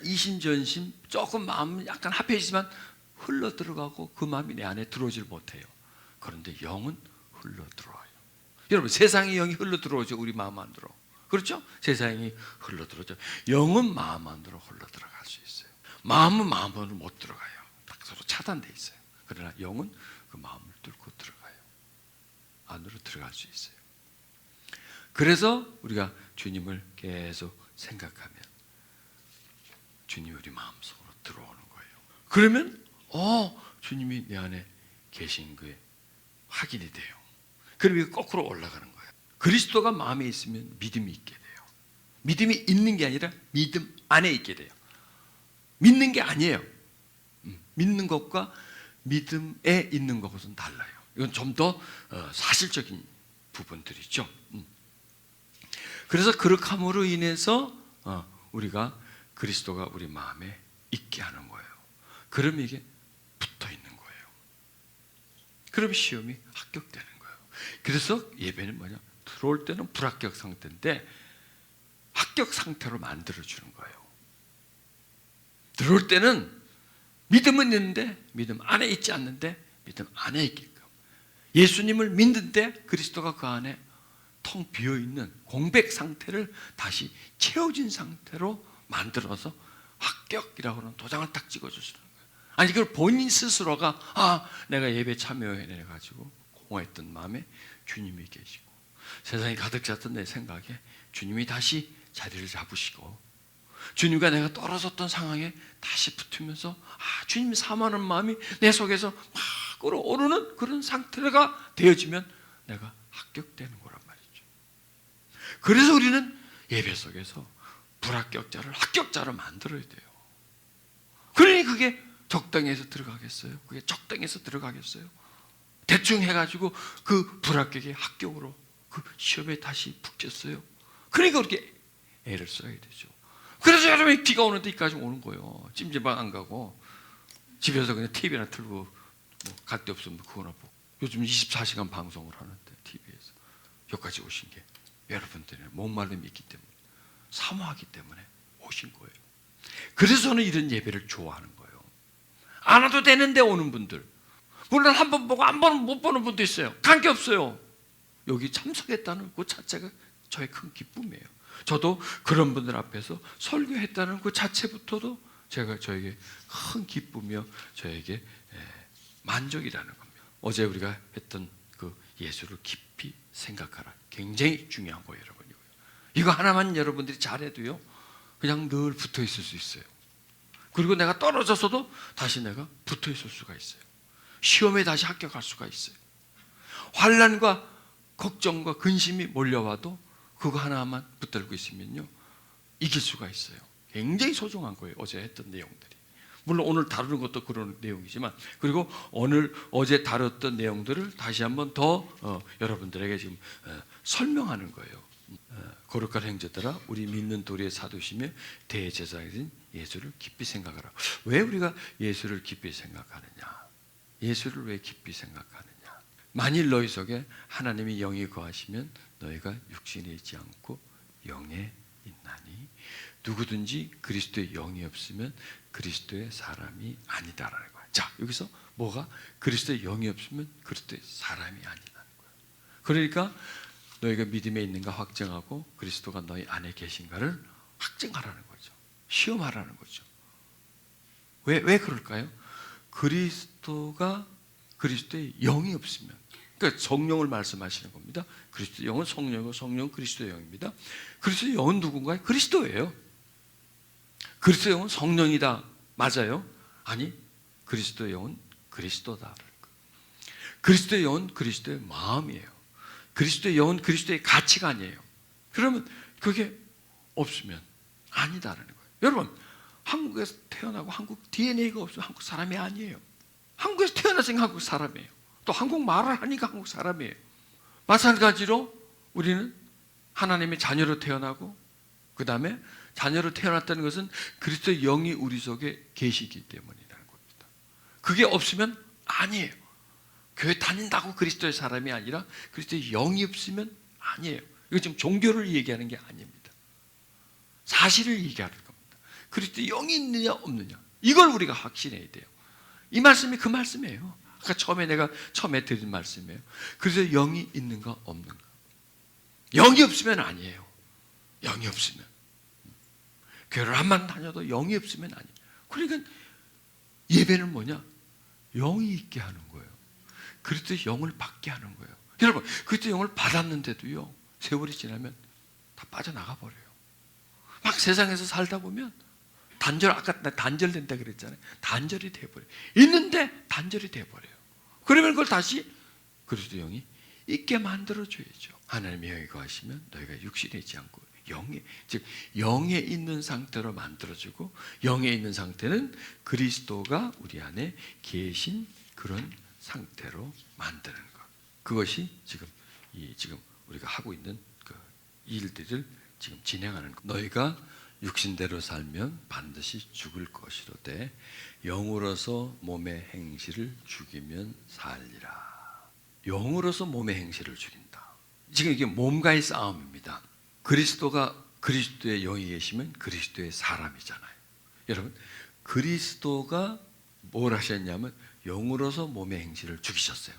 이심전심 조금 마음은 약간 합해지지만 흘러들어가고 그 마음이 내 안에 들어오질 못해요. 그런데 영은 흘러들어와요. 여러분, 세상의 영이 흘러들어오죠. 우리 마음 안으로. 그렇죠? 세상이 흘러들어오죠. 영은 마음 안으로 흘러들어갈 수 있어요. 마음은 마음으로 못 들어가요. 딱 서로 차단돼 있어요. 그러나 영은 그 마음을 뚫고 들어가요. 안으로 들어갈 수 있어요. 그래서 우리가 주님을 계속 생각하면 주님이 우리 마음속으로 들어오는 거예요. 그러면 주님이 내 안에 계신 게 확인이 돼요. 그럼 이거 거꾸로 올라가는 거예요. 그리스도가 마음에 있으면 믿음이 있게 돼요. 믿음이 있는 게 아니라 믿음 안에 있게 돼요. 믿는 게 아니에요. 믿는 것과 믿음에 있는 것은 달라요. 이건 좀 더 사실적인 부분들이죠. 그래서 그렇게 함으로 인해서 우리가 그리스도가 우리 마음에 있게 하는 거예요. 그럼 이게 붙어 있는 거예요. 그럼 시험이 합격되는 거예요. 그래서 예배는 뭐냐? 들어올 때는 불합격 상태인데 합격 상태로 만들어주는 거예요. 들어올 때는 믿음은 있는데 믿음 안에 있지 않는데 믿음 안에 있게끔, 예수님을 믿는데 그리스도가 그 안에 텅 비어있는 공백 상태를 다시 채워진 상태로 만들어서 합격이라고 하는 도장을 딱 찍어주시는 거예요. 아니, 그걸 본인 스스로가 내가 예배 참여해가지고 공허했던 마음에 주님이 계시고 세상이 가득 찼던 내 생각에 주님이 다시 자리를 잡으시고 주님과 내가 떨어졌던 상황에 다시 붙으면서 주님 사모하는 마음이 내 속에서 막 끓어오르는 그런 상태가 되어지면 내가 합격되는 거란 말이죠. 그래서 우리는 예배 속에서 불합격자를 합격자로 만들어야 돼요. 그러니 그게 적당해서 들어가겠어요? 그게 적당해서 들어가겠어요? 대충 해가지고 그 불합격의 합격으로 그 시험에 다시 붙겠어요? 그러니까 그렇게 애를 써야 되죠. 그래서 여러분이 비가 오는데 이까지 오는 거예요. 찜질방 안 가고 집에서 그냥 TV나 틀고 갈 데 없으면 그거나 보고. 요즘 24시간 방송을 하는데 TV에서 여기까지 오신 게 여러분들의 목마름이 있기 때문에, 사모하기 때문에 오신 거예요. 그래서 저는 이런 예배를 좋아하는 거예요. 안 와도 되는데 오는 분들, 물론 한 번 보고 한 번 못 보는 분도 있어요. 관계없어요. 여기 참석했다는 그 자체가 저의 큰 기쁨이에요. 저도 그런 분들 앞에서 설교했다는 그 자체부터도 저에게 큰 기쁨이며 저에게 만족이라는 겁니다. 어제 우리가 했던 그 예수를 깊이 생각하라, 굉장히 중요한 거예요, 여러분. 이거 하나만 여러분들이 잘해도요, 그냥 늘 붙어 있을 수 있어요. 그리고 내가 떨어져서도 다시 내가 붙어 있을 수가 있어요. 시험에 다시 합격할 수가 있어요. 환난과 걱정과 근심이 몰려와도 그거 하나만 붙들고 있으면요, 이길 수가 있어요. 굉장히 소중한 거예요, 어제 했던 내용들이. 물론 오늘 다루는 것도 그런 내용이지만, 그리고 어제 다뤘던 내용들을 다시 한번 더 여러분들에게 지금 설명하는 거예요. 거룩한 형제들아, 우리 믿는 도리의 사도시며 대제사장이신 예수를 깊이 생각하라. 왜 우리가 예수를 깊이 생각하느냐? 예수를 왜 깊이 생각하느냐? 만일 너희 속에 하나님이 영이 거하시면 너희가 육신에 있지 않고 영에 있나니 누구든지 그리스도의 영이 없으면 그리스도의 사람이 아니다라는 거예요. 자, 여기서 뭐가? 그리스도의 영이 없으면 그리스도의 사람이 아니다는 거예요. 그러니까 너희가 믿음에 있는가 확증하고 그리스도가 너희 안에 계신가를 확증하라는 거죠. 시험하라는 거죠. 왜 그럴까요? 그리스도의 영이 없으면, 그러니까 성령을 말씀하시는 겁니다. 그리스도의 영은 성령이고 성령은 그리스도의 영입니다. 그리스도의 영은 누군가요? 그리스도예요. 그리스도의 영은 성령이다. 맞아요? 아니, 그리스도의 영은 그리스도다. 그리스도의 영은 그리스도의 마음이에요. 그리스도의 영은 그리스도의 가치관이에요. 그러면 그게 없으면 아니다라는 거예요. 여러분, 한국에서 태어나고 한국 DNA가 없으면 한국 사람이 아니에요. 한국에서 태어났으니까 한국 사람이에요. 또 한국말을 하니까 한국 사람이에요. 마찬가지로 우리는 하나님의 자녀로 태어나고, 그 다음에 자녀로 태어났다는 것은 그리스도의 영이 우리 속에 계시기 때문이라는 겁니다. 그게 없으면 아니에요. 교회 다닌다고 그리스도의 사람이 아니라 그리스도의 영이 없으면 아니에요. 이거 지금 종교를 얘기하는 게 아닙니다. 사실을 얘기하는 겁니다. 그리스도의 영이 있느냐 없느냐, 이걸 우리가 확신해야 돼요. 이 말씀이 그 말씀이에요. 아까 내가 처음에 드린 말씀이에요. 그래서 영이 있는가 없는가. 영이 없으면 아니에요. 영이 없으면. 교회를 한번 다녀도 영이 없으면 아니에요. 그러니까 예배는 뭐냐? 영이 있게 하는 거예요. 그리스도의 영을 받게 하는 거예요. 여러분, 그리스도의 영을 받았는데도요, 세월이 지나면 다 빠져나가 버려요. 막 세상에서 살다 보면 아까 나 단절된다 그랬잖아요. 단절이 돼버려요. 있는데 단절이 돼버려요. 그러면 그걸 다시 그리스도 영이 있게 만들어줘야죠. 하나님의 영이 거하시면 너희가 육신에 있지 않고 영에 있는 상태로 만들어주고, 영에 있는 상태는 그리스도가 우리 안에 계신 그런 상태로 만드는 것. 그것이 지금 우리가 하고 있는 그 일들을 지금 진행하는 것. 너희가 육신대로 살면 반드시 죽을 것이로되 영으로서 몸의 행실을 죽이면 살리라. 영으로서 몸의 행실을 죽인다. 지금 이게 몸과의 싸움입니다. 그리스도가 그리스도의 영이 계시면 그리스도의 사람이잖아요. 여러분, 그리스도가 뭘 하셨냐면 영으로서 몸의 행실을 죽이셨어요.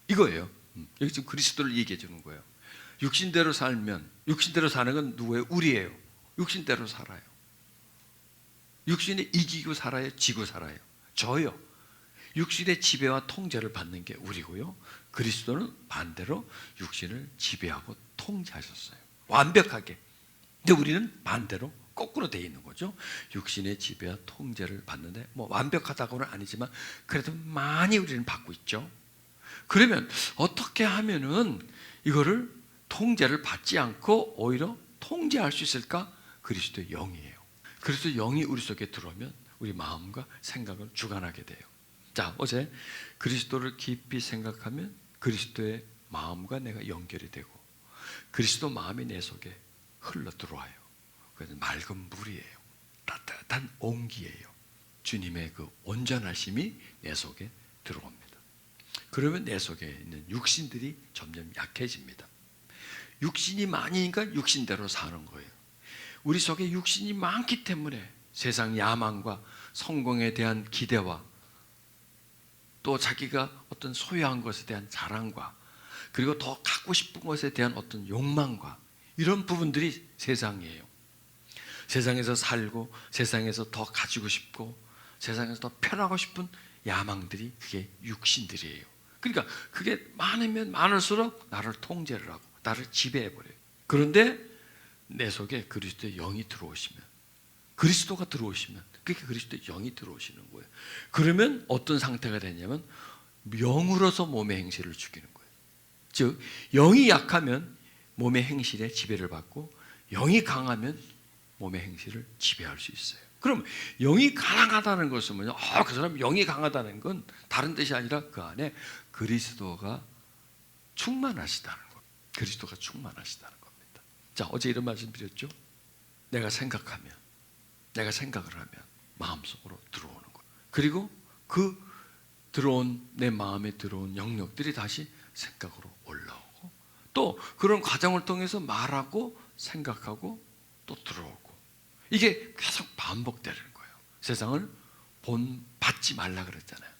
이거예요. 여기 지금 그리스도를 얘기해 주는 거예요. 육신대로 살면, 육신대로 사는 건 누구예요? 우리예요. 육신대로 살아요. 육신에 이기고 살아요? 지고 살아요? 저요. 육신의 지배와 통제를 받는 게 우리고요. 그리스도는 반대로 육신을 지배하고 통제하셨어요. 완벽하게. 근데 우리는 반대로 거꾸로 돼 있는 거죠. 육신의 지배와 통제를 받는데 뭐 완벽하다고는 아니지만 그래도 많이 우리는 받고 있죠. 그러면 어떻게 하면은 이거를 통제를 받지 않고 오히려 통제할 수 있을까? 그리스도의 영이에요. 그리스도의 영이 우리 속에 들어오면 우리 마음과 생각을 주관하게 돼요. 자, 어제 그리스도를 깊이 생각하면 그리스도의 마음과 내가 연결이 되고 그리스도 마음이 내 속에 흘러 들어와요. 그래서 맑은 물이에요. 따뜻한 온기예요. 주님의 그 온전하심이 내 속에 들어옵니다. 그러면 내 속에 있는 육신들이 점점 약해집니다. 육신이 많으니까 육신대로 사는 거예요. 우리 속에 육신이 많기 때문에 세상 야망과 성공에 대한 기대와 또 자기가 어떤 소유한 것에 대한 자랑과 그리고 더 갖고 싶은 것에 대한 어떤 욕망과 이런 부분들이 세상이에요. 세상에서 살고 세상에서 더 가지고 싶고 세상에서 더 편하고 싶은 야망들이 그게 육신들이에요. 그러니까 그게 많으면 많을수록 나를 통제를 하고 나를 지배해버려요. 그런데 내 속에 그리스도의 영이 들어오시면 그리스도가 들어오시면 그게 그리스도의 영이 들어오시는 거예요. 그러면 어떤 상태가 되냐면 영으로서 몸의 행실을 죽이는 거예요. 즉 영이 약하면 몸의 행실에 지배를 받고 영이 강하면 몸의 행실을 지배할 수 있어요. 그럼 영이 강하다는 것은 뭐냐? 그 사람 영이 강하다는 건 다른 뜻이 아니라 그 안에 그리스도가 충만하시다는 거예요. 그리스도가 충만하시다는 겁니다. 자, 어제 이런 말씀 드렸죠? 내가 생각을 하면 마음속으로 들어오는 거예요. 그리고 그 들어온 내 마음에 들어온 영역들이 다시 생각으로 올라오고 또 그런 과정을 통해서 말하고 생각하고 또 들어오고 이게 계속 반복되는 거예요. 세상을 받지 말라 그랬잖아요.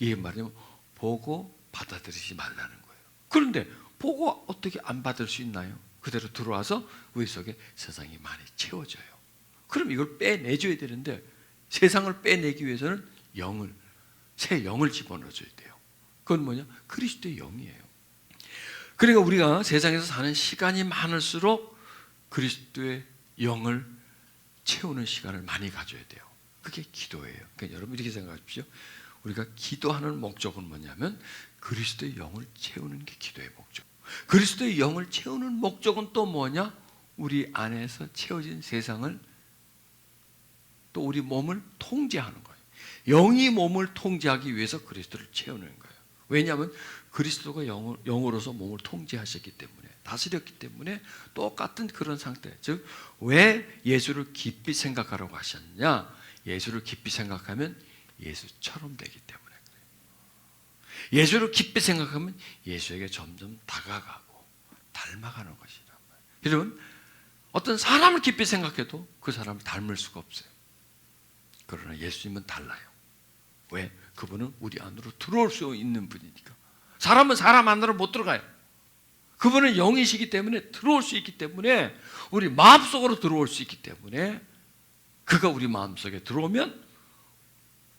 이게 말하면 보고 받아들이지 말라는 거예요. 그런데 보고 어떻게 안 받을 수 있나요? 그대로 들어와서 우리 속에 세상이 많이 채워져요. 그럼 이걸 빼내줘야 되는데 세상을 빼내기 위해서는 새 영을 집어넣어줘야 돼요. 그건 뭐냐? 그리스도의 영이에요. 그러니까 우리가 세상에서 사는 시간이 많을수록 그리스도의 영을 채우는 시간을 많이 가져야 돼요. 그게 기도예요. 그러니까 여러분 이렇게 생각하십시오. 우리가 기도하는 목적은 뭐냐면 그리스도의 영을 채우는 게 기도의 목적. 그리스도의 영을 채우는 목적은 또 뭐냐? 우리 안에서 채워진 세상을 또 우리 몸을 통제하는 거예요. 영이 몸을 통제하기 위해서 그리스도를 채우는 거예요. 왜냐하면 그리스도가 영으로서 몸을 통제하셨기 때문에 다스렸기 때문에 똑같은 그런 상태. 즉 왜 예수를 깊이 생각하라고 하셨냐? 예수를 깊이 생각하면 예수처럼 되기 때문에 그래요. 예수를 깊이 생각하면 예수에게 점점 다가가고 닮아가는 것이란 말이에요. 여러분 어떤 사람을 깊이 생각해도 그 사람을 닮을 수가 없어요. 그러나 예수님은 달라요. 왜? 그분은 우리 안으로 들어올 수 있는 분이니까. 사람은 사람 안으로 못 들어가요. 그분은 영이시기 때문에 들어올 수 있기 때문에 우리 마음속으로 들어올 수 있기 때문에 그가 우리 마음속에 들어오면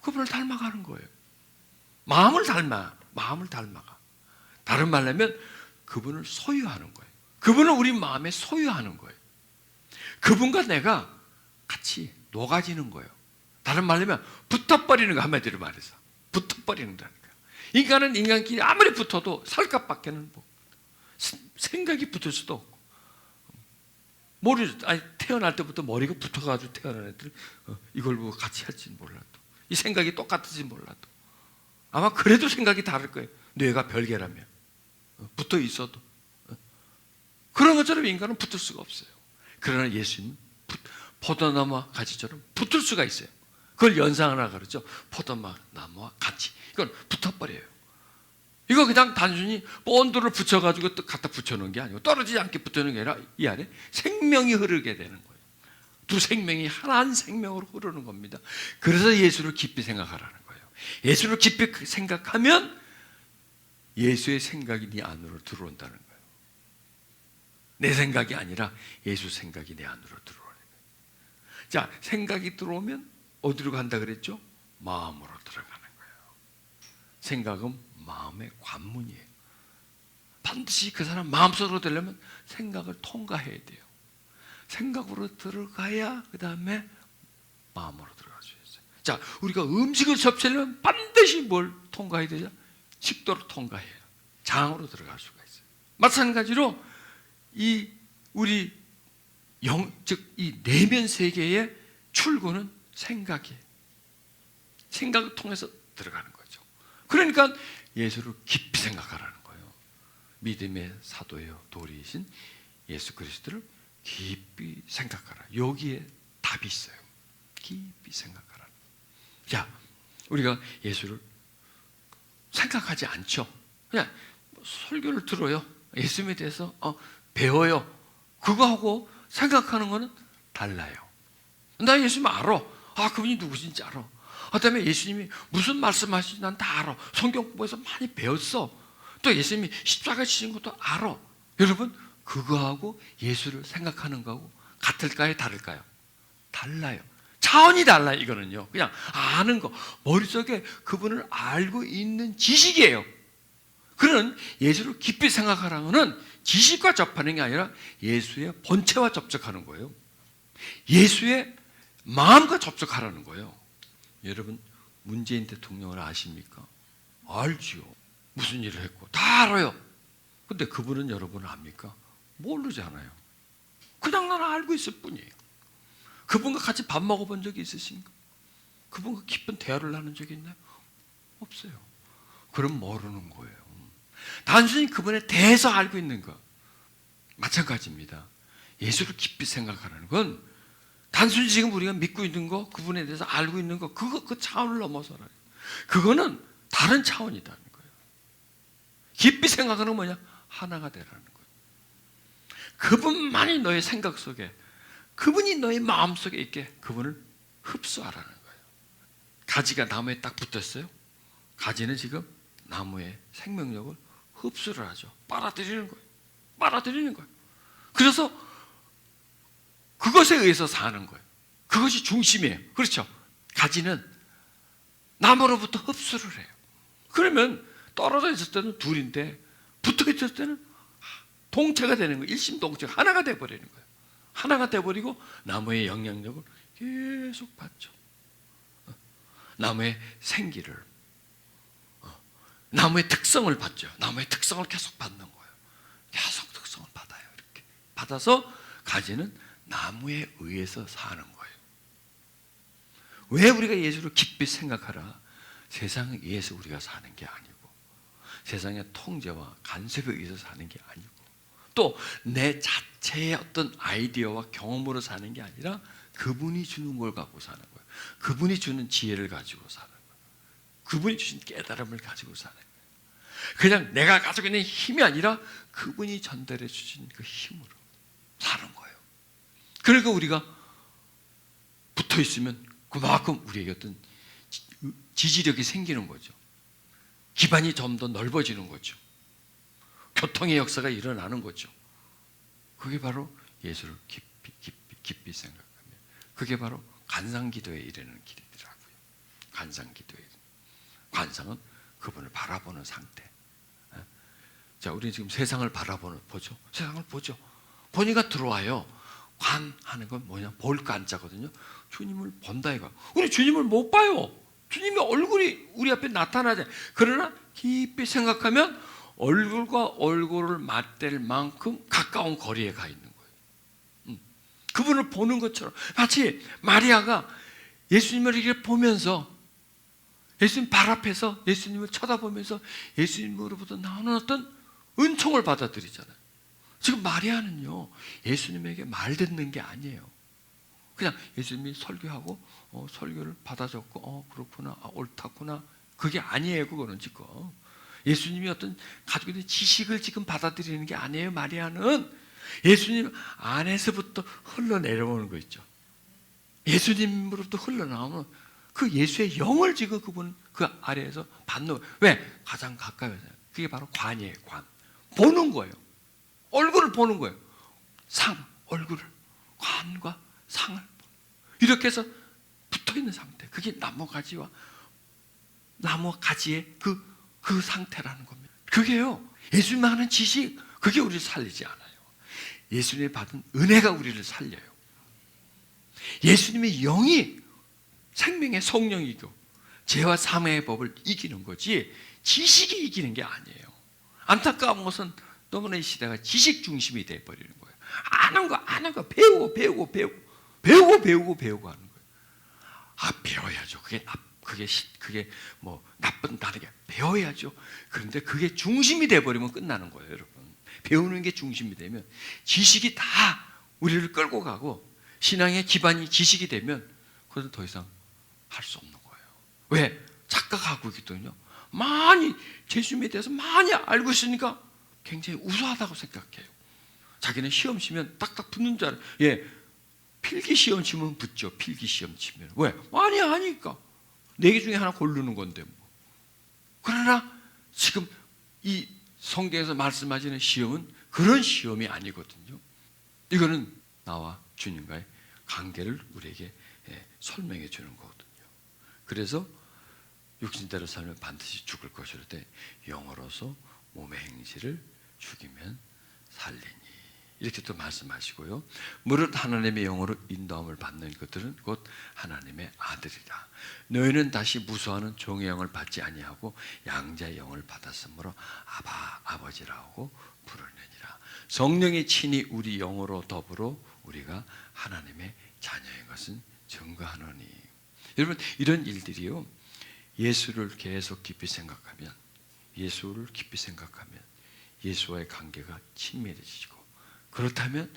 그분을 닮아가는 거예요. 마음을 닮아가. 다른 말로 하면 그분을 소유하는 거예요. 그분을 우리 마음에 소유하는 거예요. 그분과 내가 같이 녹아지는 거예요. 다른 말로 하면 붙어버리는 거, 한마디로 말해서 붙어버리는 거니까. 인간은 인간끼리 아무리 붙어도 살갗밖에는 뭐 생각이 붙을 수도 없고 태어날 때부터 머리가 붙어가지고 태어난 애들 이걸 뭐 같이 할지는 몰라도 이 생각이 똑같을지 몰라도 아마 그래도 생각이 다를 거예요. 뇌가 별개라면 붙어 있어도 그런 것처럼 인간은 붙을 수가 없어요. 그러나 예수님은 포도나무와 가지처럼 붙을 수가 있어요. 그걸 연상하라 그러죠. 포도나무와 같이 이건 붙어버려요. 이거 그냥 단순히 본드를 붙여가지고 갖다 붙여놓은 게 아니고 떨어지지 않게 붙여놓은 게 아니라 이 안에 생명이 흐르게 되는 거예요. 두 생명이 한 생명으로 흐르는 겁니다. 그래서 예수를 깊이 생각하라는 거예요. 예수를 깊이 생각하면 예수의 생각이 네 안으로 들어온다는 거예요. 내 생각이 아니라 예수 생각이 내 안으로 들어오는 거예요. 자, 생각이 들어오면 어디로 간다 그랬죠? 마음으로 들어가는 거예요. 생각은 마음의 관문이에요. 반드시 그 사람 마음속으로 되려면 생각을 통과해야 돼요. 생각으로 들어가야 그 다음에 마음으로 들어갈 수 있어요. 자, 우리가 음식을 접수하려면 반드시 뭘 통과해야 되죠? 식도로 통과해요. 장으로 들어갈 수가 있어요. 마찬가지로 이 우리 즉 이 내면 세계의 출구는 생각이에요. 생각을 통해서 들어가는 거죠. 그러니까 예수를 깊이 생각하라는 거예요. 믿음의 사도요 도리이신 예수 그리스도를 깊이 생각하라. 여기에 답이 있어요. 깊이 생각하라. 자, 우리가 예수를 생각하지 않죠. 그냥 설교를 들어요. 예수님에 대해서 배워요. 그거하고 생각하는 거는 달라요. 나 예수님 알아. 그분이 누구신지 알아. 그다음에 예수님이 무슨 말씀하시는지 난 다 알아. 성경 공부해서 많이 배웠어. 또 예수님이 십자가 지신 것도 알아. 여러분, 그거하고 예수를 생각하는 거하고 같을까요? 다를까요? 달라요. 차원이 달라요. 이거는요. 그냥 아는 거. 머릿속에 그분을 알고 있는 지식이에요. 그는 예수를 깊이 생각하라는 것은 지식과 접하는 게 아니라 예수의 본체와 접촉하는 거예요. 예수의 마음과 접촉하라는 거예요. 여러분, 문재인 대통령을 아십니까? 알지요. 무슨 일을 했고 다 알아요. 근데 그분은 여러분을 압니까? 모르잖아요. 그냥 나는 알고 있을 뿐이에요. 그분과 같이 밥 먹어본 적이 있으신가? 그분과 깊은 대화를 나눈 적이 있나요? 없어요. 그럼 모르는 거예요. 단순히 그분에 대해서 알고 있는 것 마찬가지입니다. 예수를 깊이 생각하라는 건 단순히 지금 우리가 믿고 있는 거, 그분에 대해서 알고 있는 거, 그 차원을 넘어서라. 그거는 다른 차원이라는 거예요. 깊이 생각하는 건 뭐냐? 하나가 되라는 거예요. 그분만이 너의 생각 속에, 그분이 너의 마음 속에 있게 그분을 흡수하라는 거예요. 가지가 나무에 딱 붙었어요. 가지는 지금 나무의 생명력을 흡수를 하죠. 빨아들이는 거예요. 빨아들이는 거예요. 그래서 그것에 의해서 사는 거예요. 그것이 중심이에요. 그렇죠? 가지는 나무로부터 흡수를 해요. 그러면 떨어져 있을 때는 둘인데 붙어 있을 때는 동체가 되는 거예요. 일심동체 하나가 돼버리는 거예요. 하나가 돼버리고 나무의 영향력을 계속 받죠. 나무의 생기를, 나무의 특성을 받죠. 나무의 특성을 계속 받는 거예요. 계속 특성을 받아요. 이렇게 받아서 가지는 나무에 의해서 사는 거예요. 왜 우리가 예수를 깊이 생각하라? 세상에 의해서 우리가 사는 게 아니고, 세상의 통제와 간섭에 의해서 사는 게 아니고, 또 내 자체의 어떤 아이디어와 경험으로 사는 게 아니라 그분이 주는 걸 갖고 사는 거예요. 그분이 주는 지혜를 가지고 사는 거예요. 그분이 주신 깨달음을 가지고 사는 거예요. 그냥 내가 가지고 있는 힘이 아니라 그분이 전달해 주신 그 힘으로 사는 거예요. 그러니까 우리가 붙어 있으면 그만큼 우리에게 어떤 지지력이 생기는 거죠. 기반이 좀 더 넓어지는 거죠. 교통의 역사가 일어나는 거죠. 그게 바로 예수를 깊이 생각하면, 그게 바로 간상기도에 이르는 길이더라고요. 간상기도에 이르는. 관상은 그분을 바라보는 상태. 자, 우리 지금 세상을 보죠. 세상을 보죠. 보니까 들어와요. 관하는 건 뭐냐? 볼 관자거든요. 주님을 본다 이거. 우리 주님을 못 봐요. 주님의 얼굴이 우리 앞에 나타나지. 그러나 깊이 생각하면 얼굴과 얼굴을 맞댈 만큼 가까운 거리에 가 있는 거예요. 그분을 보는 것처럼 마치 마리아가 예수님을 이렇게 보면서, 예수님 발 앞에서 예수님을 쳐다보면서 예수님으로부터 나오는 어떤 은총을 받아들이잖아요. 지금 마리아는요, 예수님에게 말 듣는 게 아니에요. 그냥 예수님이 설교하고 설교를 받아 적고 그렇구나, 옳다구나, 그게 아니에요. 그거는 지금 예수님이 어떤 가지고 있는 지식을 지금 받아들이는 게 아니에요. 마리아는 예수님 안에서부터 흘러내려오는 거 있죠. 예수님으로부터 흘러나오는 그 예수의 영을 지금 그분 그 아래에서 받는 거예요. 왜? 가장 가까이서. 그게 바로 관이에요. 관. 보는 거예요. 얼굴을 보는 거예요. 얼굴을, 관과 상을 이렇게 해서 붙어있는 상태. 그게 나무 가지의 그 상태라는 겁니다. 그게요, 예수님 하는 지식, 그게 우리를 살리지 않아요. 예수님이 받은 은혜가 우리를 살려요. 예수님의 영이 생명의 성령이고 죄와 사망의 법을 이기는 거지 지식이 이기는 게 아니에요. 안타까운 것은 너무나 이 시대가 지식 중심이 돼버리는 거예요. 아는 거 배우고 하는 거예요. 배워야죠. 그게 뭐 나쁘다는 게 배워야죠. 그런데 그게 중심이 돼버리면 끝나는 거예요, 여러분. 배우는 게 중심이 되면 지식이 다 우리를 끌고 가고 신앙의 기반이 지식이 되면 그것은 더 이상 할 수 없는 거예요. 왜? 착각하고 있거든요. 예수님에 대해서 많이 알고 있으니까 굉장히 우수하다고 생각해요. 자기는 시험 치면 딱딱 붙는 줄 알아요. 필기 시험 치면 붙죠. 필기 시험 치면. 왜? 많이 아니까. 4개 중에 하나 고르는 건데 뭐. 그러나 지금 이 성경에서 말씀하시는 시험은 그런 시험이 아니거든요. 이거는 나와 주님과의 관계를 우리에게 설명해 주는 거거든요. 그래서 육신대로 살면 반드시 죽을 것이로되 영으로서 몸의 행실을 죽이면 살리니, 이렇게 또 말씀하시고요. 무릇 하나님의 영으로 인도함을 받는 것들은 곧 하나님의 아들이라. 너희는 다시 무수하는 종의 영을 받지 아니하고 양자의 영을 받았으므로 아바 아버지라고 부르느니라. 성령이 친히 우리 영으로 더불어 우리가 하나님의 자녀인 것은 증거하노니. 여러분, 이런 일들이요, 예수를 계속 깊이 생각하면, 예수와의 관계가 친밀해지고, 그렇다면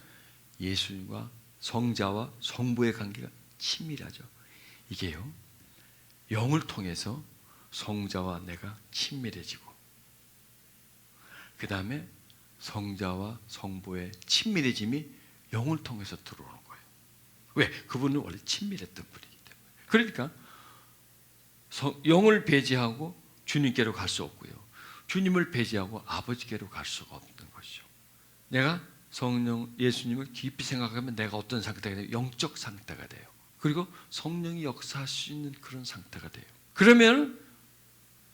예수님과 성자와 성부의 관계가 친밀하죠. 이게요, 영을 통해서 성자와 내가 친밀해지고, 그 다음에 성자와 성부의 친밀해짐이 영을 통해서 들어오는 거예요. 왜? 그분은 원래 친밀했던 분이기 때문에. 그러니까 영을 배제하고 주님께로 갈 수 없고요, 주님을 배제하고 아버지께로 갈 수가 없는 것이죠. 내가 성령 예수님을 깊이 생각하면 내가 어떤 상태가 돼요? 영적 상태가 돼요. 그리고 성령이 역사할 수 있는 그런 상태가 돼요. 그러면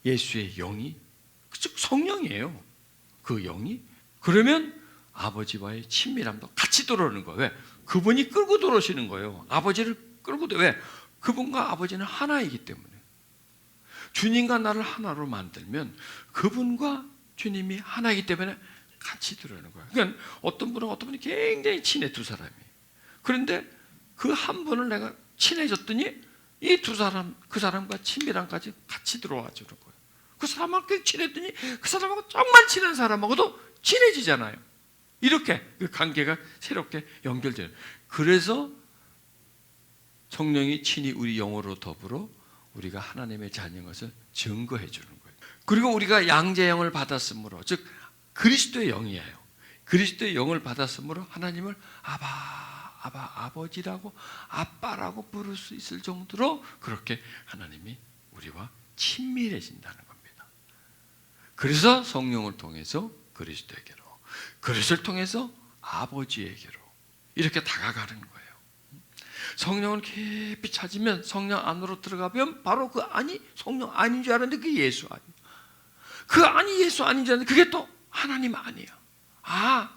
예수의 영이, 즉 성령이에요, 그 영이. 그러면 아버지와의 친밀함도 같이 들어오는 거예요. 왜? 그분이 끌고 들어오시는 거예요. 아버지를 끌고 왜? 그분과 아버지는 하나이기 때문에. 주님과 나를 하나로 만들면 그분과 주님이 하나이기 때문에 같이 들어오는 거예요. 그러니까 어떤 분이 굉장히 친해, 두 사람이. 그런데 그 한 분을 내가 친해졌더니 이 두 사람, 그 사람과 친밀함까지 같이 들어와 주는 거예요. 그 사람하고 친했더니 그 사람하고 정말 친한 사람하고도 친해지잖아요. 이렇게 그 관계가 새롭게 연결돼요. 그래서 성령이 친히 우리 영으로 더불어 우리가 하나님의 자녀인 것을 증거해 주는 거예요. 그리고 우리가 양자의 영을 받았으므로, 즉 그리스도의 영이에요. 그리스도의 영을 받았으므로 하나님을 아버지라고, 아빠라고 부를 수 있을 정도로 그렇게 하나님이 우리와 친밀해진다는 겁니다. 그래서 성령을 통해서 그리스도에게로, 그리스도를 통해서 아버지에게로 이렇게 다가가는 거예요. 성령을 깊이 찾으면, 성령 안으로 들어가면 바로 그 안이 성령 아닌 줄 알았는데 그게 예수 아니에요. 그 안이 예수 아닌 줄 알았는데 그게 또 하나님 아니에요.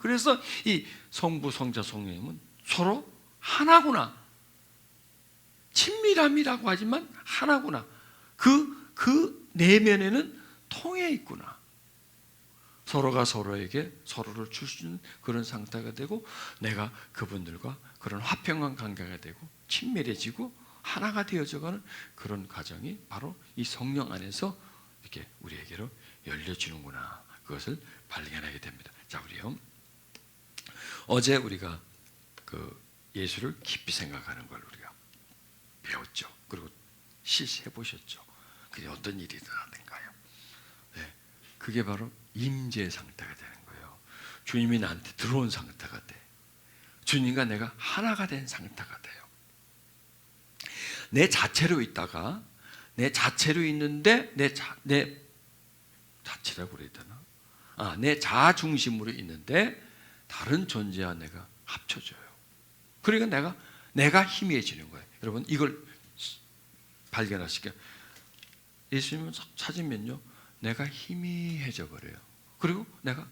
그래서 이 성부, 성자, 성령님은 서로 하나구나. 친밀함이라고 하지만 하나구나. 그 내면에는 통해 있구나. 서로가 서로에게 서로를 줄 수 있는 그런 상태가 되고, 내가 그분들과 그런 화평한 관계가 되고 친밀해지고 하나가 되어져가는 그런 과정이 바로 이 성령 안에서 이렇게 우리에게로 열려지는구나. 그것을 발견하게 됩니다. 자, 우리요, 어제 우리가 그 예수를 깊이 생각하는 걸 우리가 배웠죠. 그리고 실시해 보셨죠. 그게 어떤 일이 일어나는가요? 네, 그게 바로 임재 상태가 되는 거예요. 주님이 나한테 들어온 상태가 돼. 주님과 내가 하나가 된 상태가 돼요. 내 자체로 있다가, 내 자체로 있는데 내 자체라고 그래야 되나? 내 자아 중심으로 있는데 다른 존재와 내가 합쳐져요. 그러니까 내가 희미해지는 거예요. 여러분, 이걸 발견하시게, 예수님을 찾으면요, 내가 희미해져 버려요. 그리고 내가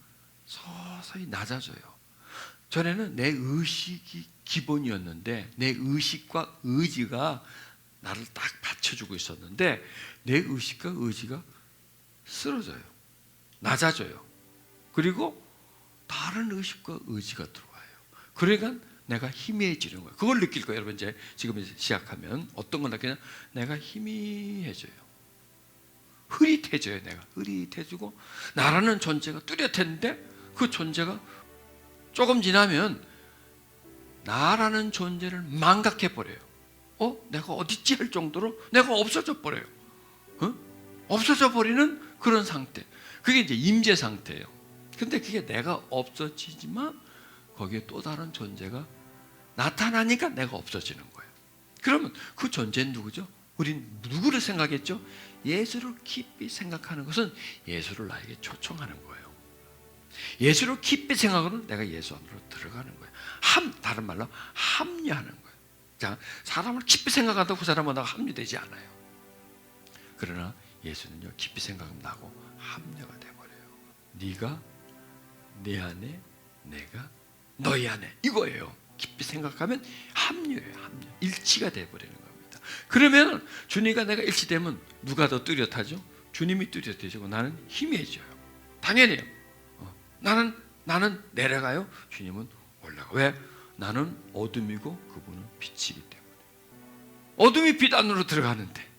서서히 낮아져요. 전에는 내 의식이 기본이었는데 내 의식과 의지가 나를 딱 받쳐주고 있었는데 내 의식과 의지가 쓰러져요. 낮아져요. 그리고 다른 의식과 의지가 들어와요. 그러니까 내가 희미해지는 거예요. 그걸 느낄 거예요. 여러분 이제 지금 시작하면 어떤 건 느끼냐? 내가 희미해져요. 흐릿해져요. 내가 흐릿해지고 나라는 존재가 뚜렷했는데 그 존재가 조금 지나면 나라는 존재를 망각해버려요. 내가 어딨지 할 정도로 내가 없어져 버려요. 없어져 버리는 그런 상태. 그게 이제 임재 상태예요. 근데 그게 내가 없어지지만 거기에 또 다른 존재가 나타나니까 내가 없어지는 거예요. 그러면 그 존재는 누구죠? 우린 누구를 생각했죠? 예수를 깊이 생각하는 것은 예수를 나에게 초청하는 거예요. 예수를 깊이 생각하면 내가 예수 안으로 들어가는 거예요. 다른 말로 합류하는 거예요. 자, 사람을 깊이 생각한다고 그 사람은 나가 합류되지 않아요. 그러나 예수는요, 깊이 생각하면 나하고 합류가 돼버려요. 네가 내 안에, 내가 너희 안에, 이거예요. 깊이 생각하면 합류예요. 합류. 일치가 돼버리는 겁니다. 그러면 주님과 내가 일치되면 누가 더 뚜렷하죠? 주님이 뚜렷해지고 나는 희미해져요. 당연해요. 나는 내려가요. 주님은 올라가. 왜? 나는 어둠이고 그분은 빛이기 때문에. 어둠이 빛 안으로 들어가는데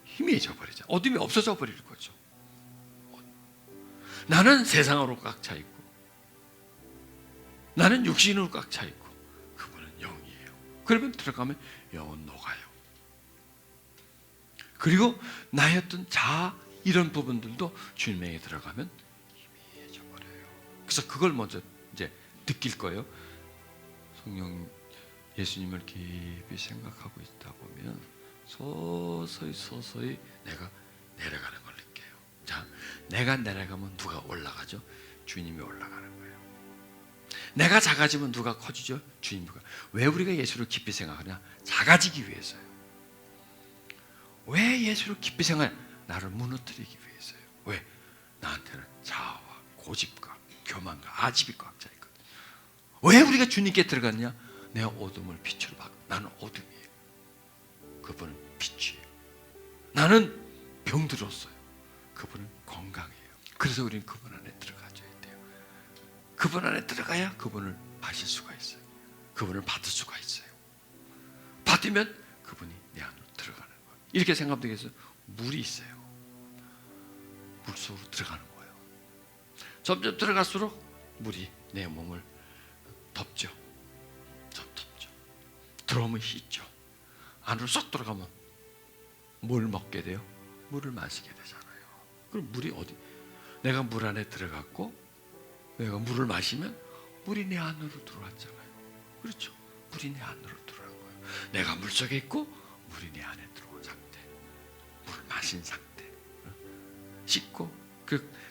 희미해져 버리죠. 어둠이 없어져 버릴 거죠. 나는 세상으로 꽉 차 있고 나는 육신으로 꽉 차 있고 그분은 영이에요. 그러면 들어가면 영은 녹아요. 그리고 나였던 자아 이런 부분들도 주님에게 들어가면 희미해져 버려요. 그래서 그걸 먼저 이제 느낄 거예요. 성령 예수님을 깊이 생각하고 있다 보면 서서히 내가 내려가는 걸 느껴요. 자, 내가 내려가면 누가 올라가죠? 주님이 올라가는 거예요. 내가 작아지면 누가 커지죠? 주님이. 왜 우리가 예수를 깊이 생각하냐? 작아지기 위해서요. 왜 예수를 깊이 생각하냐? 나를 무너뜨리기 위해서요. 왜? 나한테는 자아와 고집과 교만과 아집이 꽉 차 있거든. 왜 우리가 주님께 들어갔냐? 내 어둠을 빛으로 바꿔. 나는 어둠이에요. 그분은 빛이에요. 나는 병들었어요. 그분은 건강이에요. 그래서 우리는 그분 안에 들어가줘야 돼요. 그분 안에 들어가야 그분을 마실 수가 있어요. 그분을 받을 수가 있어요. 받으면 그분이 내 안으로 들어가는 거예요. 이렇게 생각하면 되겠어요. 물이 있어요. 물속으로 들어가는 거예요. 점점 들어갈수록 물이 내 몸을 덮죠. 덮죠. 들어오면 씻죠. 안으로 쏙 들어가면 뭘 먹게 돼요? 물을 마시게 되잖아요. 그럼 물이 어디? 내가 물 안에 들어갔고 내가 물을 마시면 물이 내 안으로 들어왔잖아요. 그렇죠? 물이 내 안으로 들어간 거예요. 내가 물속에 있고 물이 내 안에 들어온 상태. 물을 마신 상태. 씻고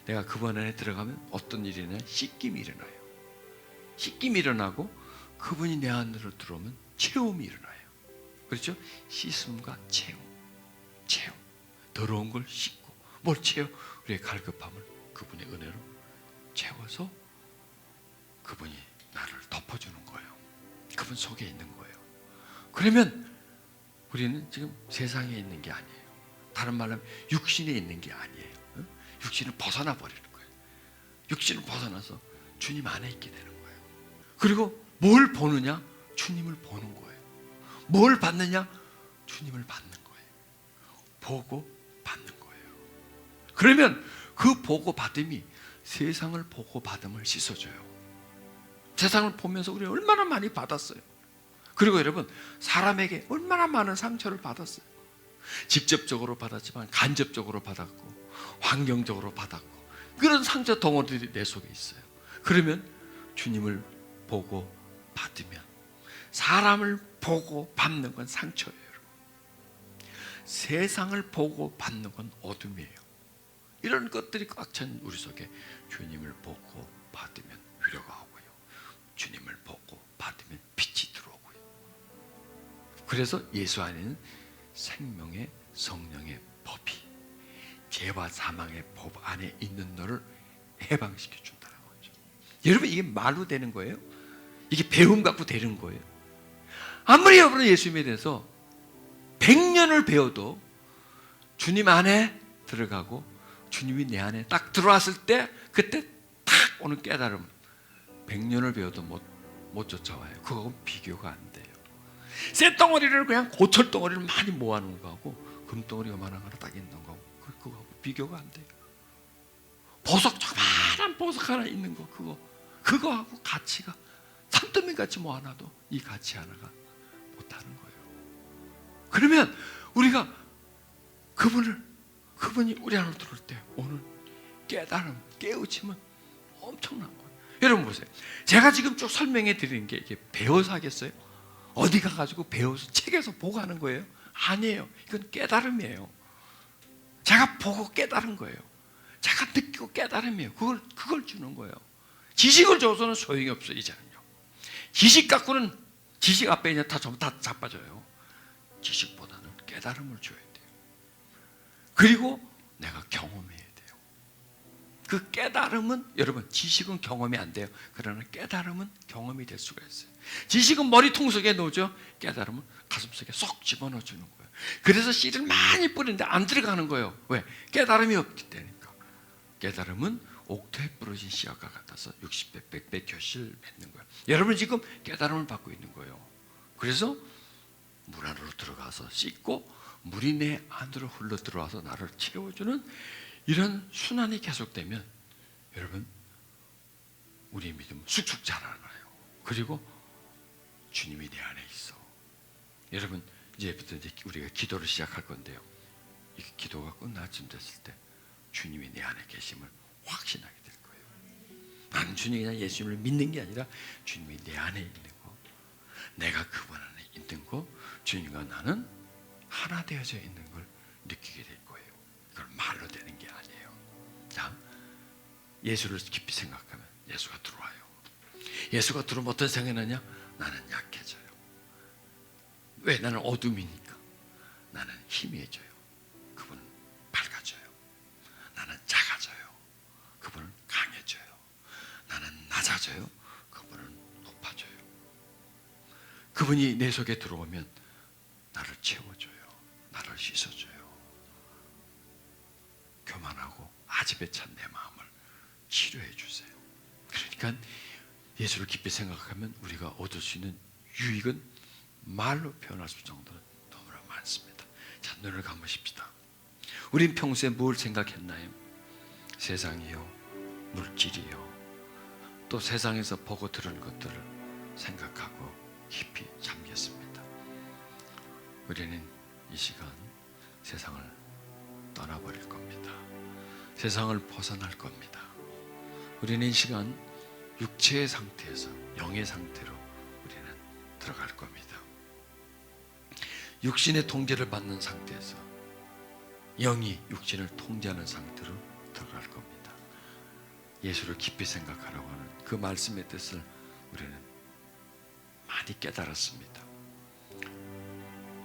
내가 그분 안에 들어가면 어떤 일이 일어나요? 씻김이 일어나요. 씻김이 일어나고 그분이 내 안으로 들어오면 체험이 일어나요. 그렇죠? 씻음과 체험. 더러운 걸 씻고 뭘 채워? 우리의 갈급함을 그분의 은혜로 채워서 그분이 나를 덮어주는 거예요. 그분 속에 있는 거예요. 그러면 우리는 지금 세상에 있는 게 아니에요. 다른 말로 하면 육신에 있는 게 아니에요. 육신을 벗어나 버리는 거예요. 육신을 벗어나서 주님 안에 있게 되는 거예요. 그리고 뭘 보느냐? 주님을 보는 거예요. 뭘 받느냐? 주님을 받는 거예요. 보고 받는 거예요. 그러면 그 보고 받음이 세상을 보고 받음을 씻어줘요. 세상을 보면서 우리 얼마나 많이 받았어요. 그리고 여러분, 사람에게 얼마나 많은 상처를 받았어요. 직접적으로 받았지만 간접적으로 받았고 환경적으로 받았고 그런 상처 덩어리들이 내 속에 있어요. 그러면 주님을 보고 받으면, 사람을 보고 받는 건 상처예요. 세상을 보고 받는 건 어둠이에요. 이런 것들이 꽉 찬 우리 속에 주님을 보고 받으면 위로가 오고요. 주님을 보고 받으면 빛이 들어오고요. 그래서 예수 안에는 생명의 성령의 법이, 죄와 사망의 법 안에 있는 너를 해방시켜 준다는 거죠. 여러분 이게 말로 되는 거예요? 이게 배움 갖고 되는 거예요? 아무리 여러분 예수님에 대해서 100년을 배워도 주님 안에 들어가고 주님이 내 안에 딱 들어왔을 때 그때 탁 오는 깨달음 100년을 배워도 못 쫓아와요. 그거하고 비교가 안 돼요. 쇳덩어리를 그냥 고철덩어리를 많이 모아놓은 거하고 금덩어리 요만한 하나 딱 있는 거하고 그거하고 비교가 안 돼요. 보석 조그만한 보석 하나 있는 거 그거하고 가치가 산더미같이 모아놔도 이 가치 하나가 못하는 거예요. 그러면 우리가 그분이 우리 안으로 들어올 때 오늘 깨달음, 깨우침은 엄청난 거예요. 여러분 보세요. 제가 지금 쭉 설명해 드리는 게 이게 배워서 하겠어요? 어디 가가지고 배워서 책에서 보고 하는 거예요? 아니에요. 이건 깨달음이에요. 제가 보고 깨달은 거예요. 제가 느끼고 깨달음이에요. 그걸 주는 거예요. 지식을 줘서는 소용이 없어요. 이제는요. 지식 갖고는 지식 앞에 그냥 다 자빠져요. 지식보다는 깨달음을 줘야 돼요. 그리고 내가 경험해야 돼요. 그 깨달음은 여러분 지식은 경험이 안 돼요. 그러나 깨달음은 경험이 될 수가 있어요. 지식은 머리통 속에 넣죠. 깨달음은 가슴속에 쏙 집어넣어 주는 거예요. 그래서 씨를 많이 뿌리는데 안 들어가는 거예요. 왜? 깨달음이 없기 때문이니까. 깨달음은 옥토에 부러진 씨앗과 같아서 60배, 100배 결실을 맺는 거예요. 여러분 지금 깨달음을 받고 있는 거예요. 그래서 물 안으로 들어가서 씻고 물이 내 안으로 흘러 들어와서 나를 채워주는 이런 순환이 계속되면 여러분 우리의 믿음은 쑥쑥 자라나요. 그리고 주님이 내 안에 있어. 여러분 이제부터 우리가 기도를 시작할 건데요. 이 기도가 끝나쯤 됐을 때 주님이 내 안에 계심을 확신하게 될 거예요. 나는 주님이 그냥 예수님을 믿는 게 아니라 주님이 내 안에 있는 거, 내가 그분 안에 있는 거, 주님과 나는 하나 되어져 있는 걸 느끼게 될 거예요. 그걸 말로 되는 게 아니에요. 자, 예수를 깊이 생각하면 예수가 들어와요. 예수가 들어오면 어떤 생각이 나냐? 나는 약해져요. 왜? 나는 어둠이니까. 나는 희미해져요. 그분은 밝아져요. 나는 작아져요. 그분은 강해져요. 나는 낮아져요. 그분은 높아져요. 그분이 내 속에 들어오면 나를 채워줘요. 나를 씻어줘요. 교만하고 아집에 찬 내 마음을 치료해 주세요. 그러니까 예수를 깊이 생각하면 우리가 얻을 수 있는 유익은 말로 표현할 수 정도로 너무나 많습니다. 자, 눈을 감으십시다. 우린 평소에 뭘 생각했나요? 세상이요, 물질이요, 또 세상에서 보고 들은 것들을 생각하고 깊이 잠겼습니다. 우리는 이 시간 세상을 떠나버릴 겁니다. 세상을 벗어날 겁니다. 우리는 이 시간 육체의 상태에서 영의 상태로 우리는 들어갈 겁니다. 육신의 통제를 받는 상태에서 영이 육신을 통제하는 상태로 들어갈 겁니다. 예수를 깊이 생각하라고 하는 그 말씀의 뜻을 우리는 많이 깨달았습니다.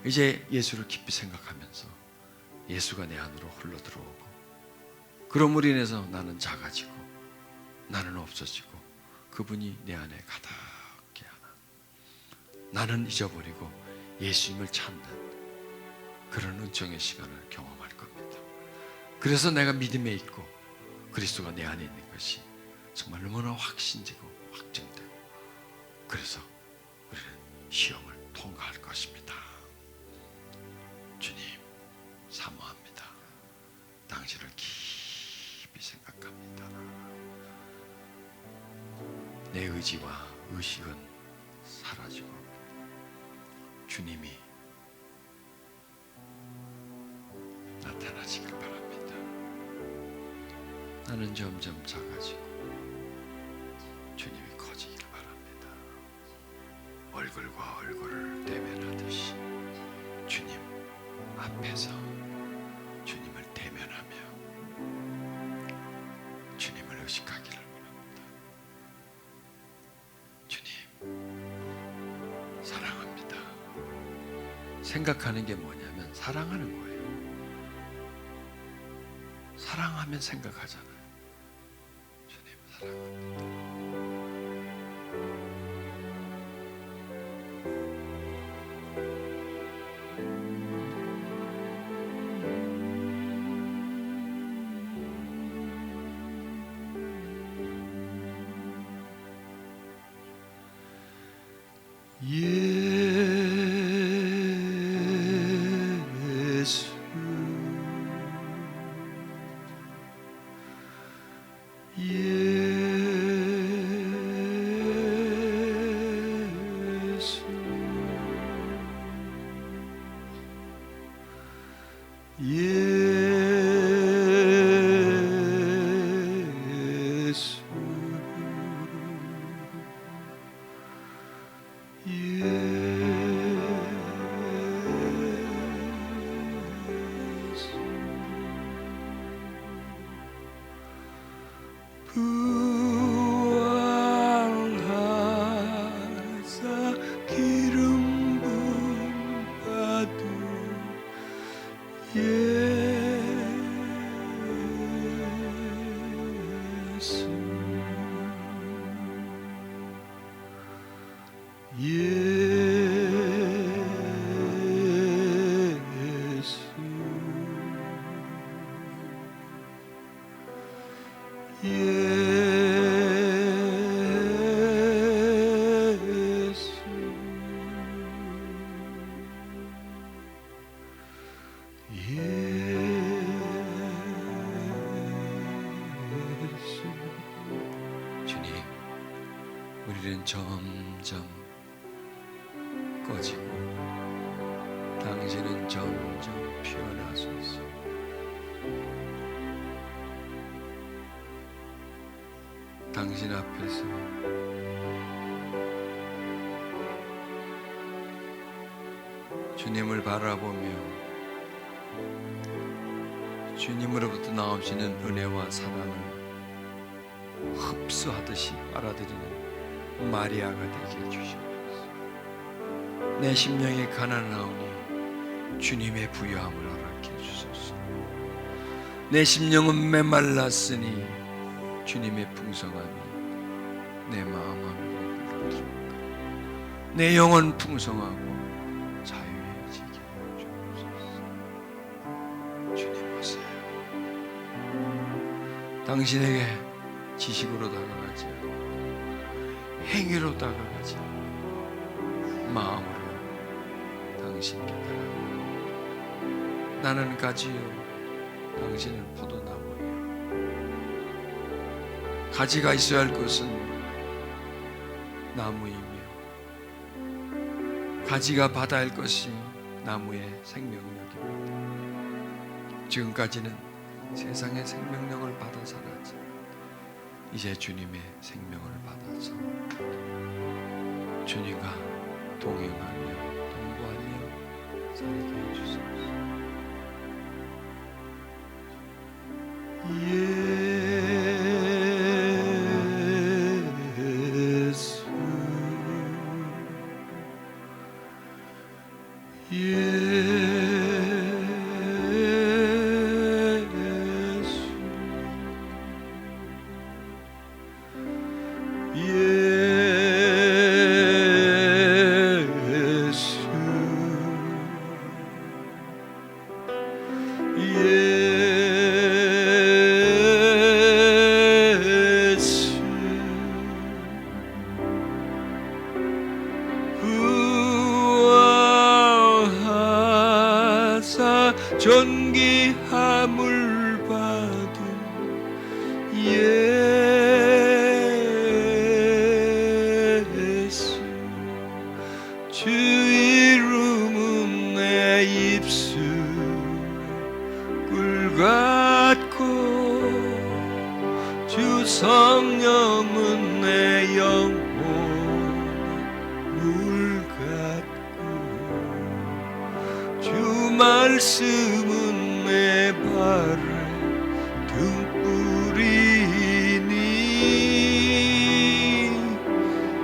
이제 예수를 깊이 생각하면서 예수가 내 안으로 흘러 들어오고 그럼으로 인해서 나는 작아지고 나는 없어지고 그분이 내 안에 가득히 하나 나는 잊어버리고 예수님을 찾는 그런 은총의 시간을 경험할 겁니다. 그래서 내가 믿음에 있고 그리스도가 내 안에 있는 것이 정말 너무나 확신되고 확정되고 그래서 우리는 시험을 통과할 것입니다. 주님 사모합니다. 당신을 깊이 생각합니다. 내 의지와 의식은 사라지고 주님이 나타나시길 바랍니다. 나는 점점 작아지고 주님이 커지길 바랍니다. 얼굴과 얼굴을 대면하듯이 주님 앞에서 주님을 대면하며 주님을 의식하기를 바랍니다. 주님 사랑합니다. 생각하는 게 뭐냐면 사랑하는 거예요. 사랑하면 생각하잖아요. 주님 사랑합니다. 예수 부활하사 기름 부음 받은 예수 주님, 우리는 점점 꺼지고 당신은 점점 피어나소서. 당신 앞에서 주님을 바라보며 주님으로부터 나오시는 은혜와 사랑을 흡수하듯이 빨아들이는 마리아가 되게 해주시옵소서. 내 심령이 가난하오니 주님의 부유함을 허락해 주소서. 내 심령은 메말랐으니 주님의 풍성함이 내 마음 안으로 불러들어오고 내 영혼 풍성하고 자유해지게 해주옵소서. 주님 오세요. 당신에게 지식으로 다가가지 않고 행위로 다가가지 않고 마음으로 당신께 다가갑니다. 나는 가지요, 당신은 포도나무요. 가지가 있어야 할 것은 나무이며 가지가 받아야 할 것이 나무의 생명력입니다. 지금까지는 세상의 생명력을 받아 살았지, 이제 주님의 생명을 받아서 주님과 동행하며 동거하며 살게 해주소서. 부활하사 존귀함을 받은 예수, 주 이름은 내 입술에 꿀 같고 주 성령은 내 영혼에 물 같고 주 말씀은 내 발에 등불이니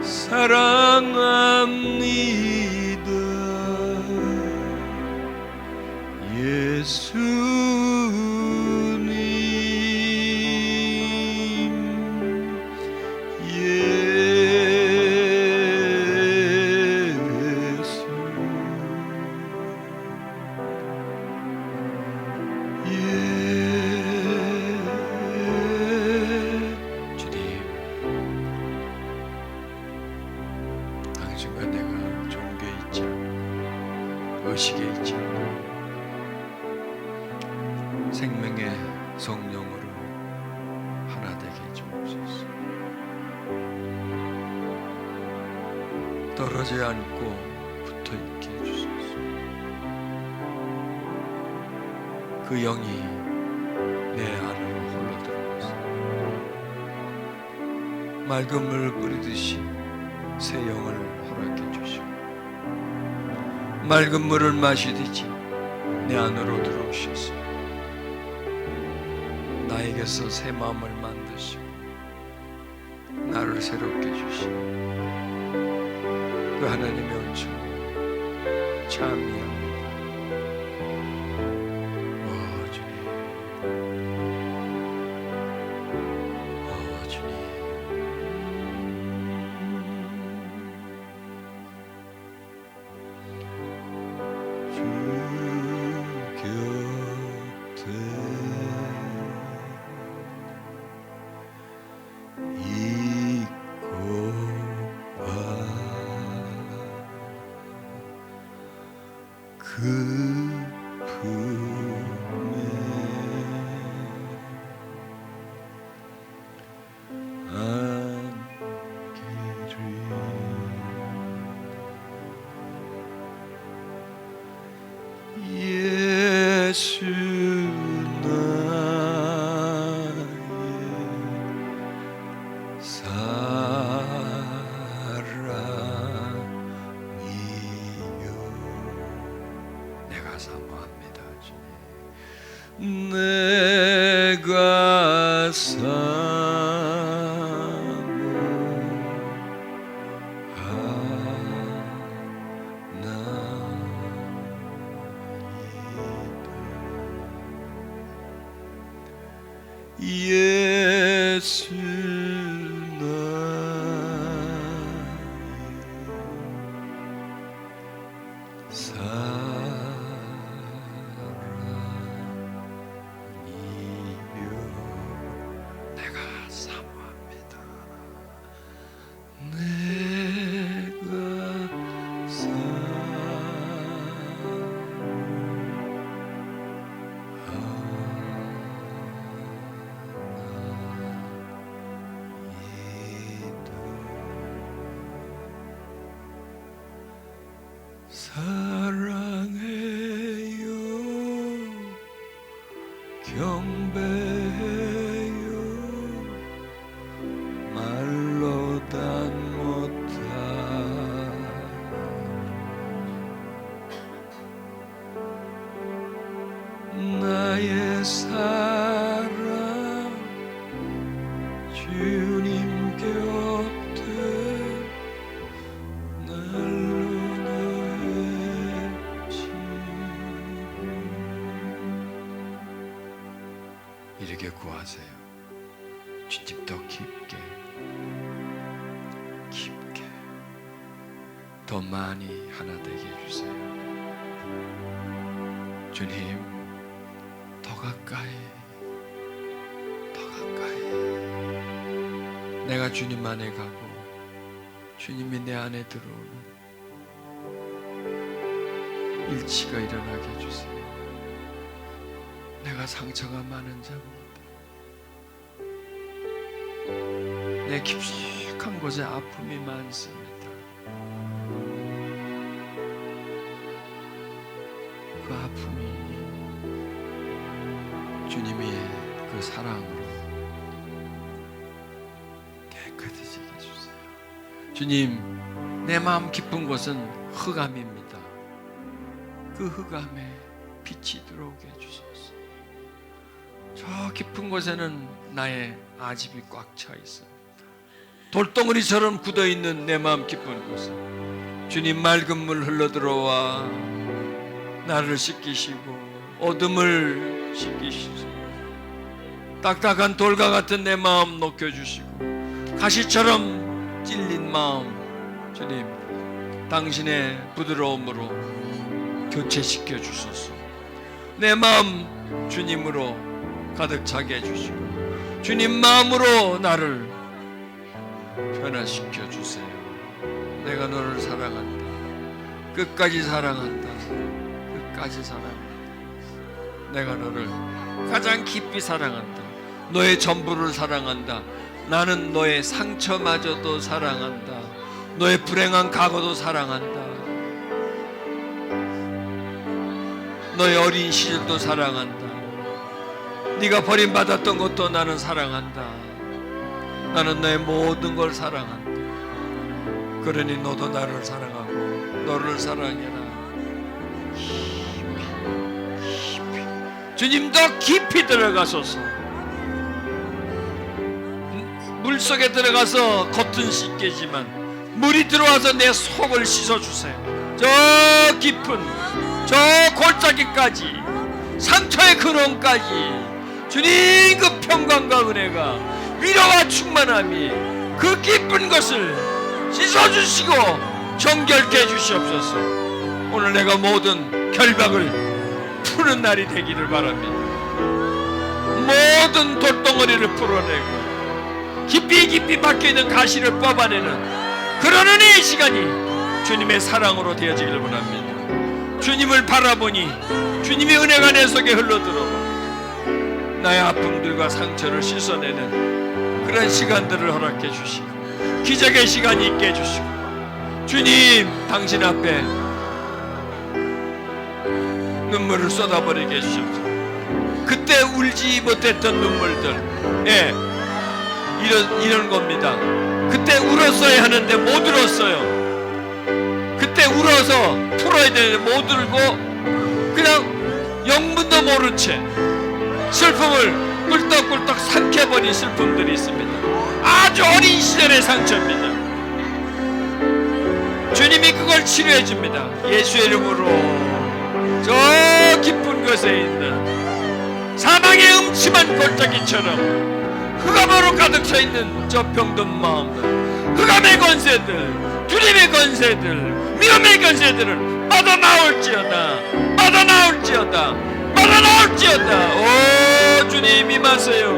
사랑합니다 예수님. 주님, 당신과 내가 종교에 있지 않고 의식에 있지 않고 생명의 성령으로 하나 되게 해주옵소서. 떨어지지 않고 붙어 있게 해주소서. 그 영이 내 안으로 홀로 들어오세요. 맑은 물 뿌리듯이 새 영을 허락해 주시고, 맑은 물을 마시듯이 내 안으로 들어오셔서 나에게서 새 마음을 만드시고 나를 새롭게 주시고, 그 하나님의 은총 찬미합니다. 주님, 주님. 주 곁에 있고파 그품에 안기를 예수 나의 사랑이요. 내가 사모합니다, 주님. 내가 예수 나의 사랑이요. 내가 사모합니다. 내가 사랑해요, 경배해요, 말로 단 못할 나의 사랑 주님 곁에 이렇게 구하세요. 주님 더 깊게, 깊게, 더 많이 하나 되게 해주세요. 주님, 더 가까이, 더 가까이. 내가 주님 안에 가고 주님이 내 안에 들어오는 일치가 일어나게 해주세요. 내가 상처가 많은 자입니다. 내 깊숙한 곳에 아픔이 많습니다. 그 아픔이 주님의 그 사랑으로 깨끗해지게 해주세요. 주님, 내 마음 깊은 곳은 흑암입니다. 그 흑암에 빛이 들어오게 해주소서. 저 깊은 곳에는 나의 아집이 꽉 차 있습니다. 돌덩어리처럼 굳어있는 내 마음 깊은 곳에 주님 맑은 물 흘러들어와 나를 씻기시고 어둠을 씻기시고 딱딱한 돌과 같은 내 마음 녹여주시고 가시처럼 찔린 마음 주님 당신의 부드러움으로 교체시켜 주소서. 내 마음 주님으로 가득 차게 해주시고 주님 마음으로 나를 변화시켜 주세요. 내가 너를 사랑한다. 끝까지 사랑한다. 끝까지 사랑한다. 내가 너를 가장 깊이 사랑한다. 너의 전부를 사랑한다. 나는 너의 상처마저도 사랑한다. 너의 불행한 과거도 사랑한다. 너의 어린 시절도 사랑한다. 네가 버림받았던 것도 나는 사랑한다. 나는 너의 모든 걸 사랑한다. 그러니 너도 나를 사랑하고 너를 사랑해라. 깊이. 주님도 깊이 들어가소서. 물속에 들어가서 겉은 씻겠지만 물이 들어와서 내 속을 씻어주세요. 저 깊은 저 골짜기까지, 상처의 근원까지 주님 그 평강과 은혜가, 위로와 충만함이 그 깊은 것을 씻어주시고 정결케 해주시옵소서. 오늘 내가 모든 결박을 푸는 날이 되기를 바랍니다. 모든 돌덩어리를 풀어내고 깊이 박혀있는 가시를 뽑아내는 그런 은혜의 시간이 주님의 사랑으로 되어지기를 원합니다. 주님을 바라보니 주님의 은혜가 내 속에 흘러들어와 나의 아픔들과 상처를 씻어내는 그런 시간들을 허락해 주시고 기적의 시간이 있게 해주시고, 주님 당신 앞에 눈물을 쏟아버리게 해주시옵소서. 그때 울지 못했던 눈물들, 이런 겁니다. 그때 울었어야 하는데 못 울었어요. 그때 울어서 풀어야 되는데 못 울고 그냥 영문도 모른 채 슬픔을 꿀떡꿀떡 삼켜버린 슬픔들이 있습니다. 아주 어린 시절의 상처입니다. 주님이 그걸 치료해 줍니다. 예수의 이름으로 저 깊은 곳에 있는 사망의 음침한 골짜기처럼 흑암으로 가득 차 있는 저 병든 마음들, 흑암의 권세들, 두림의 권세들, 위험의 권세들을 빠져나올지어다, 빠져나올지어다, 빠져나올지어다. 오 주님 임하세요.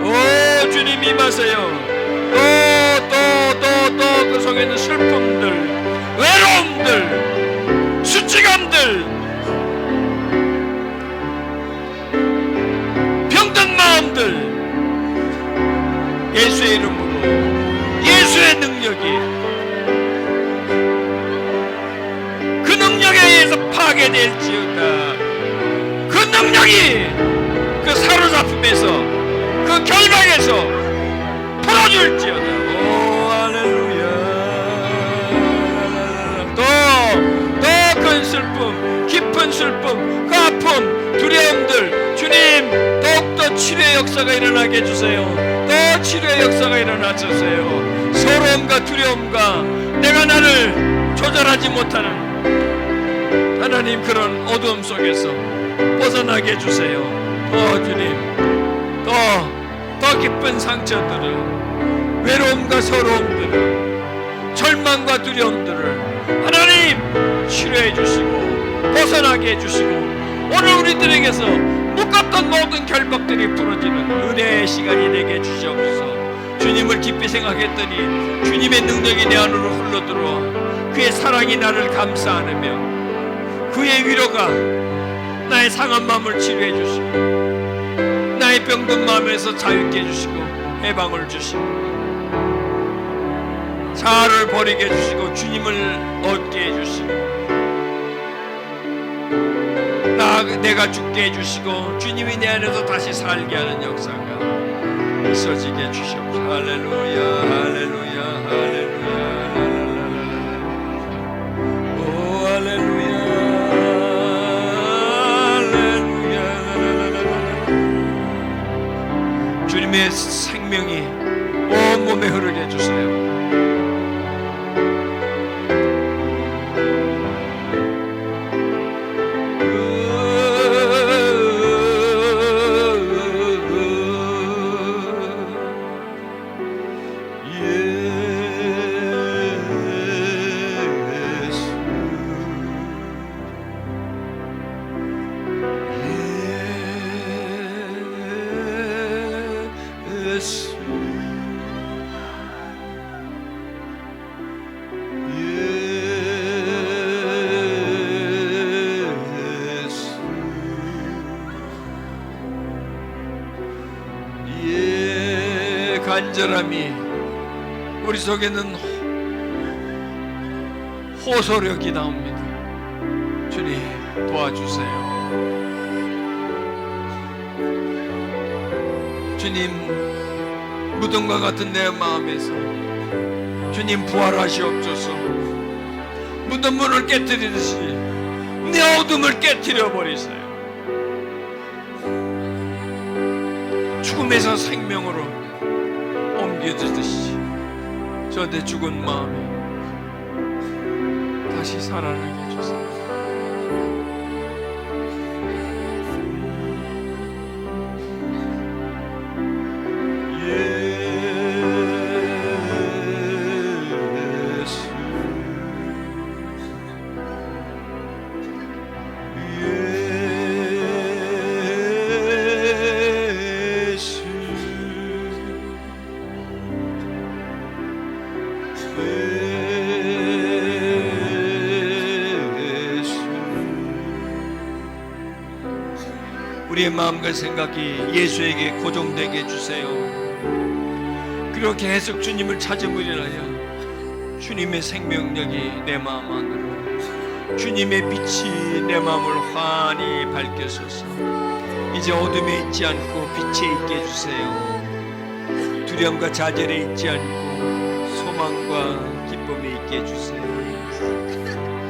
오 주님 임하세요. 또 그 속에 있는 슬픔들, 외로움들, 수치감들, 병든 마음들 예수의 이름으로, 예수의 능력이 그 능력에 의해서 파괴될지어다. 그 능력이 그 사로잡힘에서, 그 결박에서 풀어줄지어다. 오 할렐루야. 또 큰 슬픔, 깊은 슬픔, 그 아픔, 두려움들 주님 더욱더 치료의 역사가 일어나게 해주세요. 더 치료의 역사가 일어나 주세요. 서러움과 두려움과 내가 나를 조절하지 못하는 하나님 그런 어두움 속에서 벗어나게 해주세요. 주님 더 깊은 상처들을, 외로움과 서러움들을, 절망과 두려움들을 하나님 치료해 주시고 벗어나게 해주시고, 오늘 우리들에게서 묶었던 모든 결박들이 풀어지는 은혜의 시간이 되게 해주시옵소서. 주님을 깊이 생각했더니 주님의 능력이 내 안으로 흘러들어와 그의 사랑이 나를 감싸 안으며 그의 위로가 나의 상한 마음을 치료해 주시고 나의 병든 마음에서 자유케 해주시고 해방을 주시고 자아를 버리게 해주시고 주님을 얻게 해주시고 내가 죽게 해주시고 주님이 내 안에서 다시 살게 하는 역사가 있어지게 해주시옵소서. 할렐루야 할렐루야 할렐루야 오 할렐루야 할렐루야. 주님의 생명이 온몸에 흐르게 해주세요. 간절함이 우리 속에는 호소력이 나옵니다. 주님 도와주세요. 주님, 무덤과 같은 내 마음에서 주님 부활하시옵소서. 무덤 문을 깨뜨리듯이 내 어둠을 깨뜨려 버리세요. 죽음에서 생명으로 옮겨지듯이 저 내 죽은 마음이 다시 살아나게 해주세요. 우리의 마음과 생각이 예수에게 고정되게 해주세요. 그리고 계속 주님을 찾아보리라 하여 주님의 생명력이 내 마음 안으로, 주님의 빛이 내 마음을 환히 밝혀소서. 이제 어둠에 있지 않고 빛에 있게 해주세요. 두려움과 좌절에 있지 않고 소망과 기쁨에 있게 해주세요.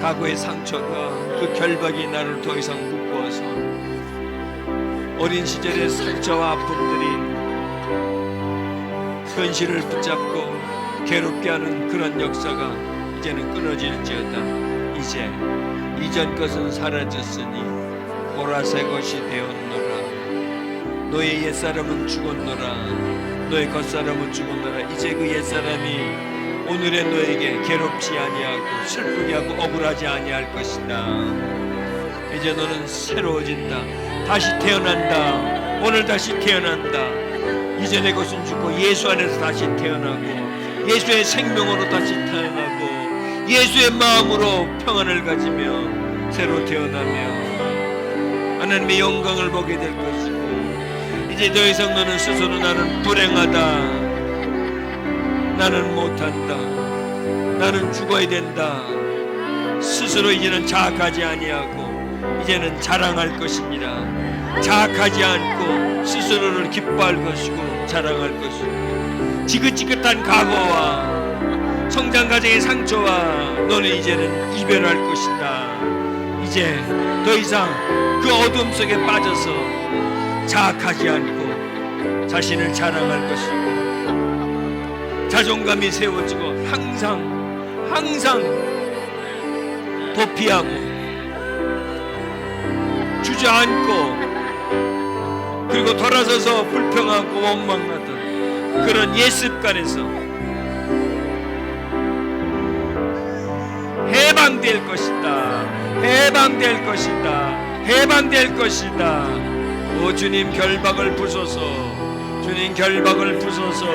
과거의 상처가 그 결박이 나를 더 이상 묶어서 어린 시절의 상처와 아픔들이 현실을 붙잡고 괴롭게 하는 그런 역사가 이제는 끊어질지어다. 이제 이전 것은 사라졌으니 보라색 것이 되었노라. 너의 옛사람은 죽었노라. 너의 겉사람은 죽었노라. 이제 그 옛사람이 오늘의 너에게 괴롭지 아니하고 슬프게 하고 억울하지 아니할 것이다. 이제 너는 새로워진다. 다시 태어난다. 오늘 다시 태어난다. 이전의 것은 죽고 예수 안에서 다시 태어나고 예수의 생명으로 다시 태어나고 예수의 마음으로 평안을 가지며 새로 태어나며 하나님의 영광을 보게 될 것이고, 이제 더 이상 너는 스스로 나는 불행하다, 나는 못한다, 나는 죽어야 된다 스스로 이제는 자학하지 아니하고 이제는 자랑할 것입니다. 자학하지 않고 스스로를 기뻐할 것이고 자랑할 것이고, 지긋지긋한 과거와 성장 과정의 상처와 너는 이제는 이별할 것이다. 이제 더 이상 그 어둠 속에 빠져서 자학하지 않고 자신을 자랑할 것이고, 자존감이 세워지고 항상 도피하고 주저앉고 그리고 돌아서서 불평하고 원망하던 그런 옛 습관에서 해방될 것이다. 해방될 것이다. 해방될 것이다. 오 주님, 결박을 부소서. 주님, 결박을 부소서.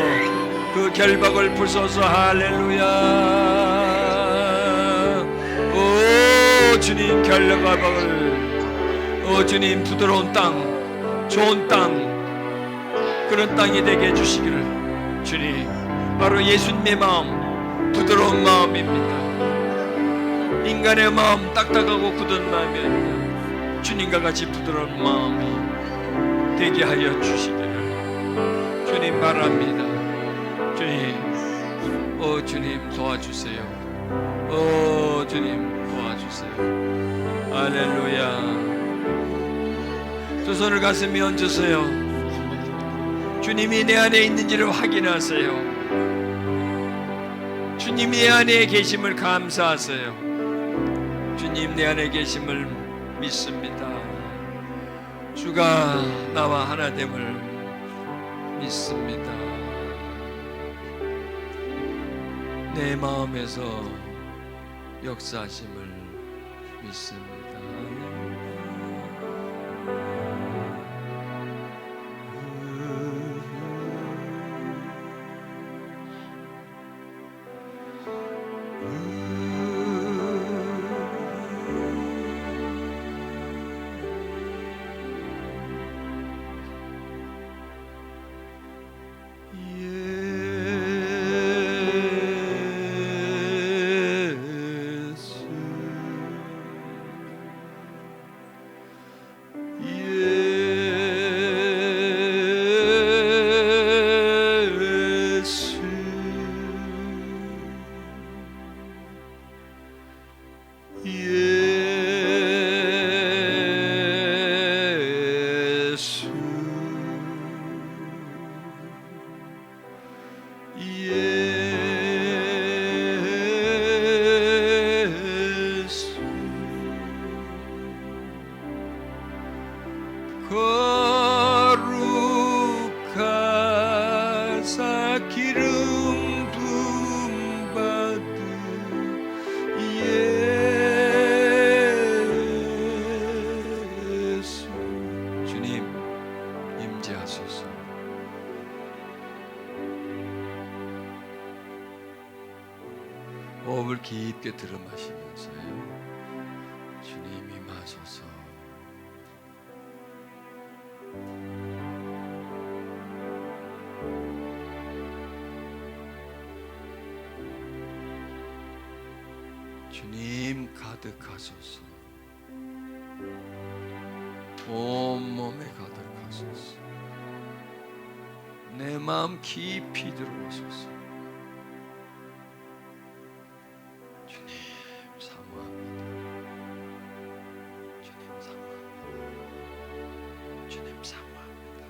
그 결박을 부소서. 할렐루야. 오 주님, 결박을, 오 주님, 부드러운 땅, 좋은 땅, 그런 땅이 되게 해주시기를. 주님, 바로 예수님의 마음, 부드러운 마음입니다. 인간의 마음, 딱딱하고 굳은 마음이 아니라 주님과 같이 부드러운 마음이 되게 하여 주시기를 주님 바랍니다. 주님, 오 주님 도와주세요. 오 주님 도와주세요. 할렐루야. 두 손을 가슴에 얹으세요. 주님이 내 안에 있는지를 확인하세요. 주님이 내 안에 계심을 감사하세요. 주님, 내 안에 계심을 믿습니다. 주가 나와 하나됨을 믿습니다. 내 마음에서 역사하심을 믿습니다. 거룩하사 기름 부음 받은 예수. 주님 임재하소서. 호흡을 깊게 들이마시면서요, 주님 임하소서. 주님 가득하소서. 온몸에 가득하소서. 내 마음 깊이 들어오소서. 주님 사모합니다. 주님 사모합니다. 주님 사모합니다.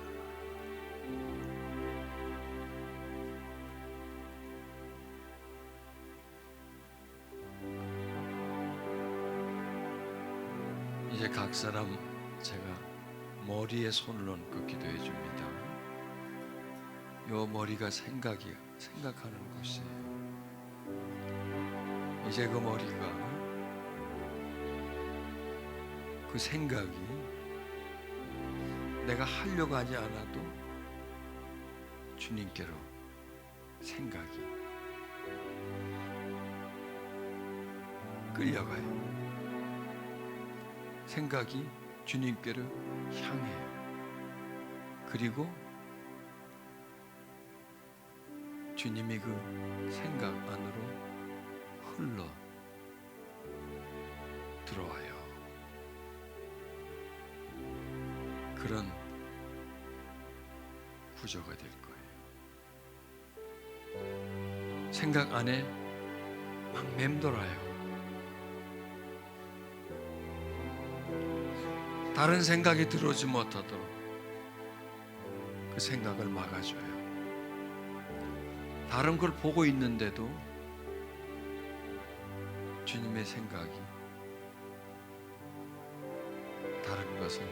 이제 각 사람 제가 머리에 손을 얹고 기도해 줍니다. 요 머리가 생각하는 곳이에요. 이제 그 머리가, 그 생각이 내가 하려고 하지 않아도 주님께로 생각이 끌려가요. 생각이 주님께로 향해요. 그리고 주님이 그 생각 안으로 흘러 들어와요. 그런 구조가 될 거예요. 생각 안에 막 맴돌아요. 다른 생각이 들어오지 못하도록 그 생각을 막아줘요. 다른 걸 보고 있는데도 주님의 생각이 다른 것을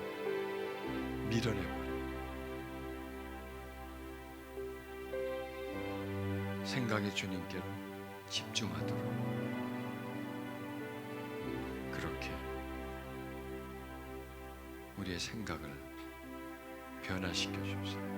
밀어내버려요. 생각이 주님께로 집중하도록 그렇게 우리의 생각을 변화시켜 주세요.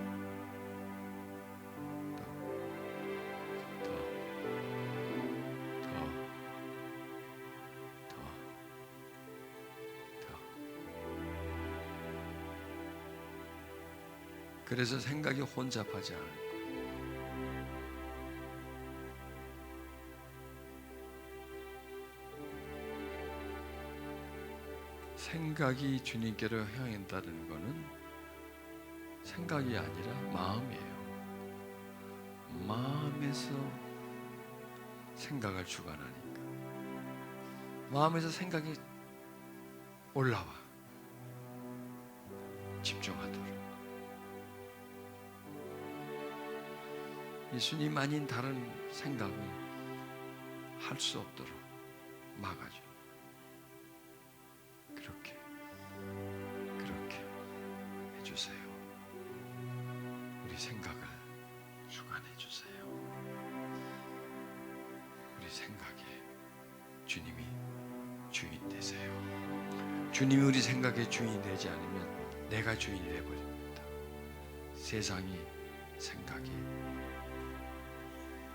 그래서 생각이 혼잡하지 않을 거예요. 생각이 주님께로 향한다는 것은 생각이 아니라 마음이에요. 마음에서 생각을 주관하니까. 마음에서 생각이 올라와. 집중하도록. 예수님 아닌 다른 생각을 할 수 없도록 막아줘. 그렇게 해주세요. 우리 생각을 주관해 주세요. 우리 생각에 주님이 주인 되세요. 주님이 우리 생각의 주인이 되지 않으면 내가 주인이 되어버립니다. 세상이 생각이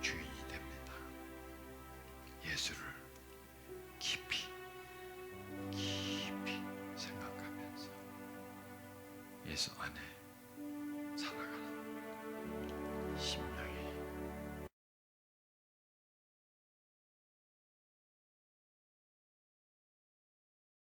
주인이 됩니다. 예수를 깊이 생각하면서 예수 안에 살아가는 심령이